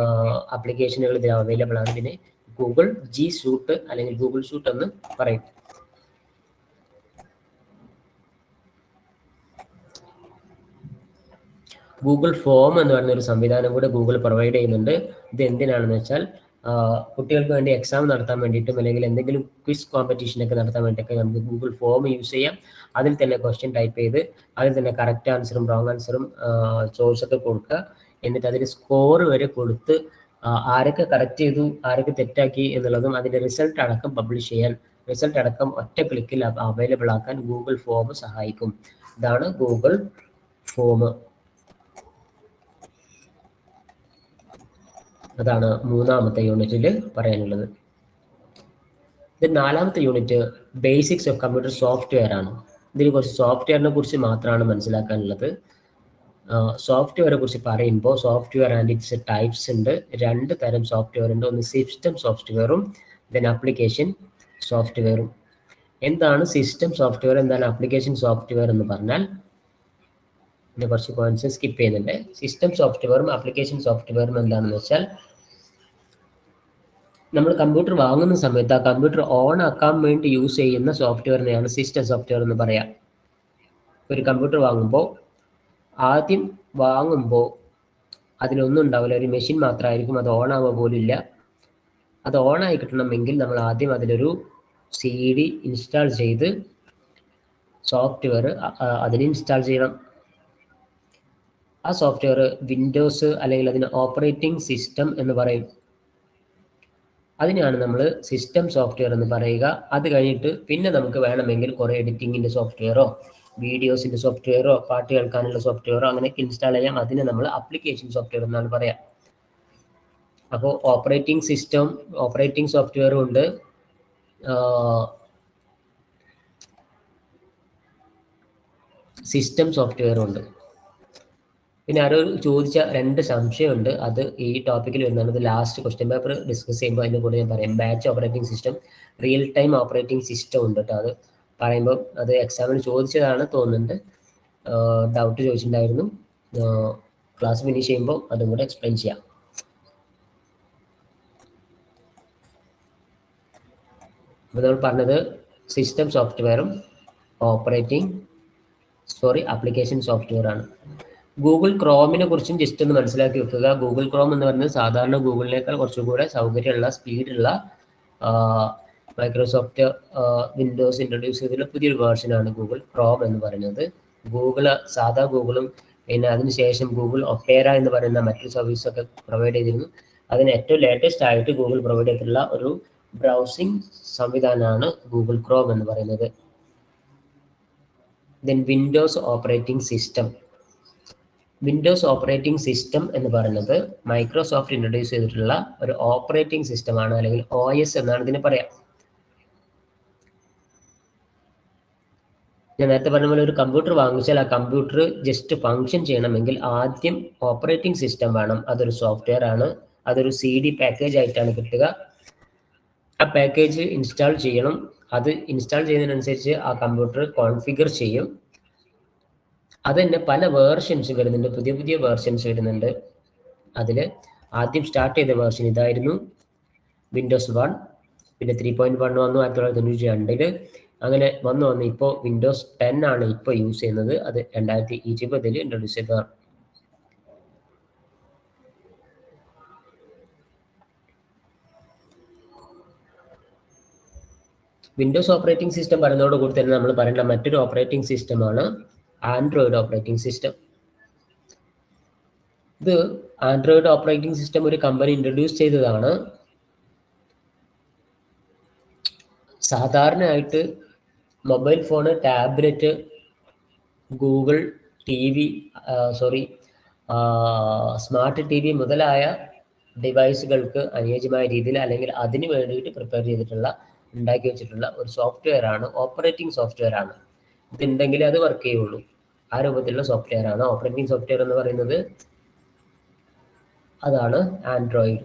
ആപ്ലിക്കേഷനുകൾ ഇതിൽ അവൈലബിൾ ആണ്. ഇതിന് ഗൂഗിൾ ജി ഷൂട്ട് അല്ലെങ്കിൽ ഗൂഗിൾ ഷൂട്ട് എന്ന് പറയും. ഗൂഗിൾ ഫോം എന്ന് പറയുന്ന ഒരു സംവിധാനം കൂടെ ഗൂഗിൾ പ്രൊവൈഡ് ചെയ്യുന്നുണ്ട്. ഇത് എന്തിനാണെന്ന് വെച്ചാൽ, കുട്ടികൾക്ക് വേണ്ടി എക്സാം നടത്താൻ വേണ്ടിയിട്ടും അല്ലെങ്കിൽ എന്തെങ്കിലും ക്വിസ് കോമ്പറ്റീഷനൊക്കെ നടത്താൻ വേണ്ടിയിട്ടൊക്കെ നമുക്ക് ഗൂഗിൾ ഫോം യൂസ് ചെയ്യാം. അതിൽ തന്നെ ക്വസ്റ്റ്യൻ ടൈപ്പ് ചെയ്ത് അതിൽ തന്നെ കറക്റ്റ് ആൻസറും റോങ് ആൻസറും ചോയ്സൊക്കെ കൊടുക്കുക. എന്നിട്ട് അതിന് സ്കോർ വരെ കൊടുത്ത് ആരൊക്കെ കറക്റ്റ് ചെയ്തു ആരൊക്കെ തെറ്റാക്കി എന്നുള്ളതും അതിൻ്റെ റിസൾട്ട് അടക്കം പബ്ലിഷ് ചെയ്യാൻ, റിസൾട്ട് അടക്കം ഒറ്റ ക്ലിക്കിൽ അവൈലബിൾ ആക്കാൻ ഗൂഗിൾ ഫോം സഹായിക്കും. ഇതാണ് ഗൂഗിൾ ഫോം. അതാണ് മൂന്നാമത്തെ യൂണിറ്റിൽ പറയാനുള്ളത്. ഇത് നാലാമത്തെ unit basics of computer software ആണ്. ഇതിൽ കുറച്ച് സോഫ്റ്റ്വെയറിനെ കുറിച്ച് മാത്രമാണ് മനസ്സിലാക്കാനുള്ളത്. സോഫ്റ്റ്വെയറെ കുറിച്ച് പറയുമ്പോൾ സോഫ്റ്റ്വെയർ ആൻഡ് ഇറ്റ്സ് ടൈപ്സ് ഉണ്ട്. 2 തരം സോഫ്റ്റ്വെയർ ഉണ്ട്. ഒന്ന് സിസ്റ്റം സോഫ്റ്റ്വെയറും ദെൻ ആപ്ലിക്കേഷൻ സോഫ്റ്റ്വെയറും. എന്താണ് സിസ്റ്റം സോഫ്റ്റ്വെയർ, എന്താണ് ആപ്ലിക്കേഷൻ സോഫ്റ്റ്വെയർ എന്ന് പറഞ്ഞാൽ, പിന്നെ കുറച്ച് പോയിന്റ്സ് സ്കിപ്പ് ചെയ്യുന്നുണ്ട്. സിസ്റ്റം സോഫ്റ്റ്വെയറും ആപ്ലിക്കേഷൻ സോഫ്റ്റ്വെയറും എന്താണെന്ന് വെച്ചാൽ, നമ്മൾ കമ്പ്യൂട്ടർ വാങ്ങുന്ന സമയത്ത് ആ കമ്പ്യൂട്ടർ ഓൺ ആക്കാൻ വേണ്ടി യൂസ് ചെയ്യുന്ന സോഫ്റ്റ്വെയറിനെയാണ് സിസ്റ്റം സോഫ്റ്റ്വെയർ എന്ന് പറയാം. ഒരു കമ്പ്യൂട്ടർ ആദ്യം വാങ്ങുമ്പോൾ അതിലൊന്നും ഉണ്ടാവില്ല, ഒരു മെഷീൻ മാത്രമായിരിക്കും, അത് ഓൺ ആവുക പോലില്ല. അത് ഓൺ ആയി കിട്ടണമെങ്കിൽ നമ്മൾ ആദ്യം അതിലൊരു CD ഇൻസ്റ്റാൾ ചെയ്ത് സോഫ്റ്റ്വെയർ അതിന് ഇൻസ്റ്റാൾ ചെയ്യണം. ആ സോഫ്റ്റ്വെയർ വിൻഡോസ് അല്ലെങ്കിൽ അതിന് ഓപ്പറേറ്റിംഗ് സിസ്റ്റം എന്ന് പറയും. അതിനാണ് നമ്മൾ സിസ്റ്റം സോഫ്റ്റ്വെയർ എന്ന് പറയുക. അത് കഴിഞ്ഞിട്ട് പിന്നെ നമുക്ക് വേണമെങ്കിൽ കുറേ എഡിറ്റിങ്ങിൻ്റെ സോഫ്റ്റ്വെയറോ വീഡിയോസിൻ്റെ സോഫ്റ്റ്വെയറോ പാട്ട് കേൾക്കാനുള്ള സോഫ്റ്റ്വെയറോ അങ്ങനെയൊക്കെ ഇൻസ്റ്റാൾ ചെയ്യാം. അതിനെ നമ്മൾ ആപ്ലിക്കേഷൻ സോഫ്റ്റ്വെയർ എന്നാണ് പറയാം. അപ്പോൾ ഓപ്പറേറ്റിംഗ് സോഫ്റ്റ്വെയറും ഉണ്ട്, സിസ്റ്റം സോഫ്റ്റ്വെയറും ഉണ്ട്. പിന്നെ ആരോ ചോദിച്ച 2 സംശയമുണ്ട്. അത് ഈ ടോപ്പിക്കിൽ വരുന്നതാണ്. ഇത് ലാസ്റ്റ് ക്വസ്റ്റ്യൻ പേപ്പർ ഡിസ്കസ് ചെയ്യുമ്പോൾ അതിൻ്റെ കൂടെ ഞാൻ പറയാം. Batch operating system, real time operating system ഉണ്ട് കേട്ടോ. അത് പറയുമ്പോൾ അത് എക്സാമിന് ചോദിച്ചതാണ് തോന്നുന്നുണ്ട്, ഡൗട്ട് ചോദിച്ചിട്ടുണ്ടായിരുന്നു. ക്ലാസ് ഫിനിഷ് ചെയ്യുമ്പോൾ അതും കൂടെ എക്സ്പ്ലെയിൻ ചെയ്യാം. അപ്പോൾ നമ്മൾ പറഞ്ഞത് സിസ്റ്റം സോഫ്റ്റ്വെയറും ഓപ്പറേറ്റിംഗ് ആപ്ലിക്കേഷൻ സോഫ്റ്റ്വെയർ ആണ്. ഗൂഗിൾ ക്രോമിനെ കുറിച്ചും ജസ്റ്റ് ഒന്ന് മനസ്സിലാക്കി വെക്കുക. ഗൂഗിൾ ക്രോം എന്ന് പറയുന്നത് സാധാരണ ഗൂഗിളിനേക്കാൾ കുറച്ചുകൂടെ സൗകര്യമുള്ള, സ്പീഡുള്ള, മൈക്രോസോഫ്റ്റ് വിൻഡോസ് ഇൻട്രൊഡ്യൂസ് ചെയ്തിട്ടുള്ള പുതിയൊരു വേർഷനാണ് ഗൂഗിൾ ക്രോം എന്ന് പറയുന്നത്. സാധാ ഗൂഗിളും പിന്നെ അതിനുശേഷം ഗൂഗിൾ ഒപ്പേര എന്ന് പറയുന്ന മറ്റൊരു സർവീസൊക്കെ പ്രൊവൈഡ് ചെയ്തിരുന്നു. അതിന് ഏറ്റവും ലേറ്റസ്റ്റ് ആയിട്ട് ഗൂഗിൾ പ്രൊവൈഡ് ചെയ്തിട്ടുള്ള ഒരു ബ്രൗസിംഗ് സംവിധാനമാണ് ഗൂഗിൾ ക്രോം എന്ന് പറയുന്നത്. Then Windows operating system. Windows operating system എന്ന് പറയുന്നത് മൈക്രോസോഫ്റ്റ് ഇൻട്രൊഡ്യൂസ് ചെയ്തിട്ടുള്ള ഒരു ഓപ്പറേറ്റിംഗ് സിസ്റ്റമാണ്, അല്ലെങ്കിൽ OS എന്നാണ് ഇതിന് പറയാം. ഞാൻ നേരത്തെ പറഞ്ഞ പോലെ ഒരു കമ്പ്യൂട്ടർ വാങ്ങിച്ചാൽ ആ കമ്പ്യൂട്ടർ ജസ്റ്റ് ഫങ്ഷൻ ചെയ്യണമെങ്കിൽ ആദ്യം ഓപ്പറേറ്റിംഗ് സിസ്റ്റം വേണം. അതൊരു സോഫ്റ്റ്വെയർ ആണ്. അതൊരു CD പാക്കേജ് ആയിട്ടാണ് കിട്ടുക. ആ പാക്കേജ് ഇൻസ്റ്റാൾ ചെയ്യണം. അത് ഇൻസ്റ്റാൾ ചെയ്യുന്നതിനനുസരിച്ച് ആ കമ്പ്യൂട്ടർ കോൺഫിഗർ ചെയ്യും. അത് തന്നെ പല വേർഷൻസ് വരുന്നുണ്ട്, പുതിയ പുതിയ വേർഷൻസ് വരുന്നുണ്ട്. അതിൽ ആദ്യം സ്റ്റാർട്ട് ചെയ്ത വേർഷൻ ഇതായിരുന്നു, വിൻഡോസ് 1. പിന്നെ 3.1 വന്നു 1992. അങ്ങനെ വന്നു ഇപ്പോൾ വിൻഡോസ് 10 ആണ് ഇപ്പോൾ യൂസ് ചെയ്യുന്നത്. അത് 2020 ഇൻട്രൊഡ്യൂസ് ചെയ്തതാണ്. വിൻഡോസ് ഓപ്പറേറ്റിംഗ് സിസ്റ്റം പറയുന്നതോടുകൂടി തന്നെ നമ്മൾ പറയേണ്ട മറ്റൊരു ഓപ്പറേറ്റിംഗ് സിസ്റ്റമാണ് ആൻഡ്രോയിഡ് ഓപ്പറേറ്റിംഗ് സിസ്റ്റം. ഇത് ആൻഡ്രോയിഡ് ഓപ്പറേറ്റിംഗ് സിസ്റ്റം ഒരു കമ്പനി ഇൻട്രൊഡ്യൂസ് ചെയ്തതാണ്. സാധാരണയായിട്ട് mobile phone, tablet, Google TV, smart TV മുതലായ ഡിവൈസുകൾക്ക് അനുയോജ്യമായ രീതിയിൽ അല്ലെങ്കിൽ അതിന് വേണ്ടിയിട്ട് പ്രിപ്പയർ ചെയ്തിട്ടുള്ള, ഉണ്ടാക്കി വെച്ചിട്ടുള്ള ഒരു സോഫ്റ്റ്വെയർ ആണ്, ഓപ്പറേറ്റിംഗ് സോഫ്റ്റ്വെയർ ആണ്. ഇതുണ്ടെങ്കിലേ അത് വർക്ക് ചെയ്യുള്ളൂ. ആ രൂപത്തിലുള്ള സോഫ്റ്റ്വെയർ ആണ് ഓപ്പറേറ്റിംഗ് സോഫ്റ്റ്വെയർ എന്ന് പറയുന്നത്. അതാണ് ആൻഡ്രോയിഡ്.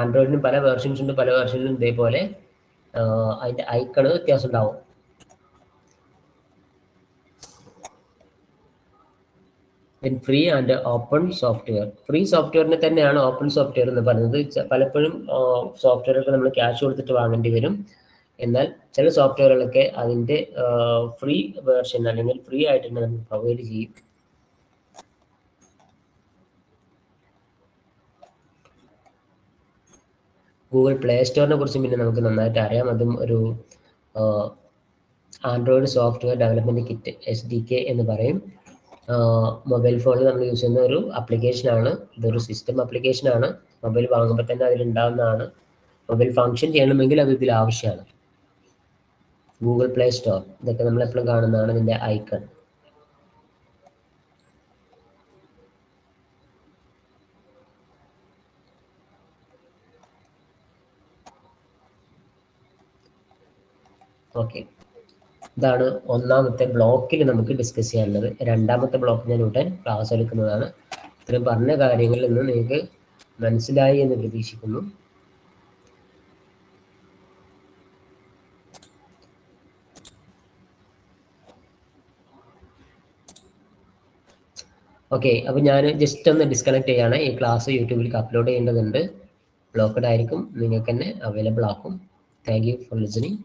ആൻഡ്രോയിഡിന് പല വേർഷൻസ് ഉണ്ട്. പല വേർഷനിലും ഇതേപോലെ അതിൻ്റെ ഐക്കണ് വ്യത്യാസം ഉണ്ടാവും. Free and open software. Free സോഫ്റ്റ്വെയറിനെ തന്നെയാണ് ഓപ്പൺ സോഫ്റ്റ്വെയർ എന്ന് പറയുന്നത്. പലപ്പോഴും സോഫ്റ്റ്വെയറൊക്കെ നമ്മൾ ക്യാഷ് കൊടുത്തിട്ട് വാങ്ങേണ്ടി വരും. എന്നാൽ ചില സോഫ്റ്റ്വെയറുകളൊക്കെ അതിൻ്റെ ഫ്രീ വേർഷൻ അല്ലെങ്കിൽ ഫ്രീ ആയിട്ട് തന്നെ നമുക്ക് പ്രൊവൈഡ് ചെയ്യും. ഗൂഗിൾ പ്ലേ സ്റ്റോറിനെ കുറിച്ച് പിന്നെ നമുക്ക് നന്നായിട്ട് അറിയാം. അതും ഒരു Android software development kit, SDK എന്ന് പറയും. മൊബൈൽ ഫോണിൽ നമ്മൾ യൂസ് ചെയ്യുന്ന ഒരു ആപ്ലിക്കേഷനാണ്. ഇതൊരു സിസ്റ്റം ആപ്ലിക്കേഷനാണ്. മൊബൈൽ വാങ്ങുമ്പോൾ തന്നെ അതിലുണ്ടാകുന്നതാണ്. മൊബൈൽ ഫങ്ഷൻ ചെയ്യണമെങ്കിൽ അത് ഇതിൽ ആവശ്യമാണ്. ഗൂഗിൾ പ്ലേ സ്റ്റോർ, ഇതൊക്കെ നമ്മൾ എപ്പോഴും കാണുന്നതാണ് ഇതിൻ്റെ ഐക്കൺ. ഓക്കെ, ഇതാണ് ഒന്നാമത്തെ ബ്ലോക്കിൽ നമുക്ക് ഡിസ്കസ് ചെയ്യാനുള്ളത്. രണ്ടാമത്തെ ബ്ലോക്ക് ഞാൻ ഉടൻ ക്ലാസ് എടുക്കുന്നതാണ്. ഇത്രയും പറഞ്ഞ കാര്യങ്ങളിൽ നിന്ന് നിങ്ങൾക്ക് മനസ്സിലായി എന്ന് പ്രതീക്ഷിക്കുന്നു. ഓക്കെ, അപ്പോൾ ഞാൻ ജസ്റ്റ് ഒന്ന് ഡിസ്കണക്ട് ചെയ്യാണ്. ഈ ക്ലാസ് യൂട്യൂബിലേക്ക് അപ്ലോഡ് ചെയ്യേണ്ടതുണ്ട്. ബ്ലോക്കഡ് ആയിരിക്കും, നിങ്ങൾക്ക് തന്നെ അവൈലബിൾ ആക്കും. Thank you for listening.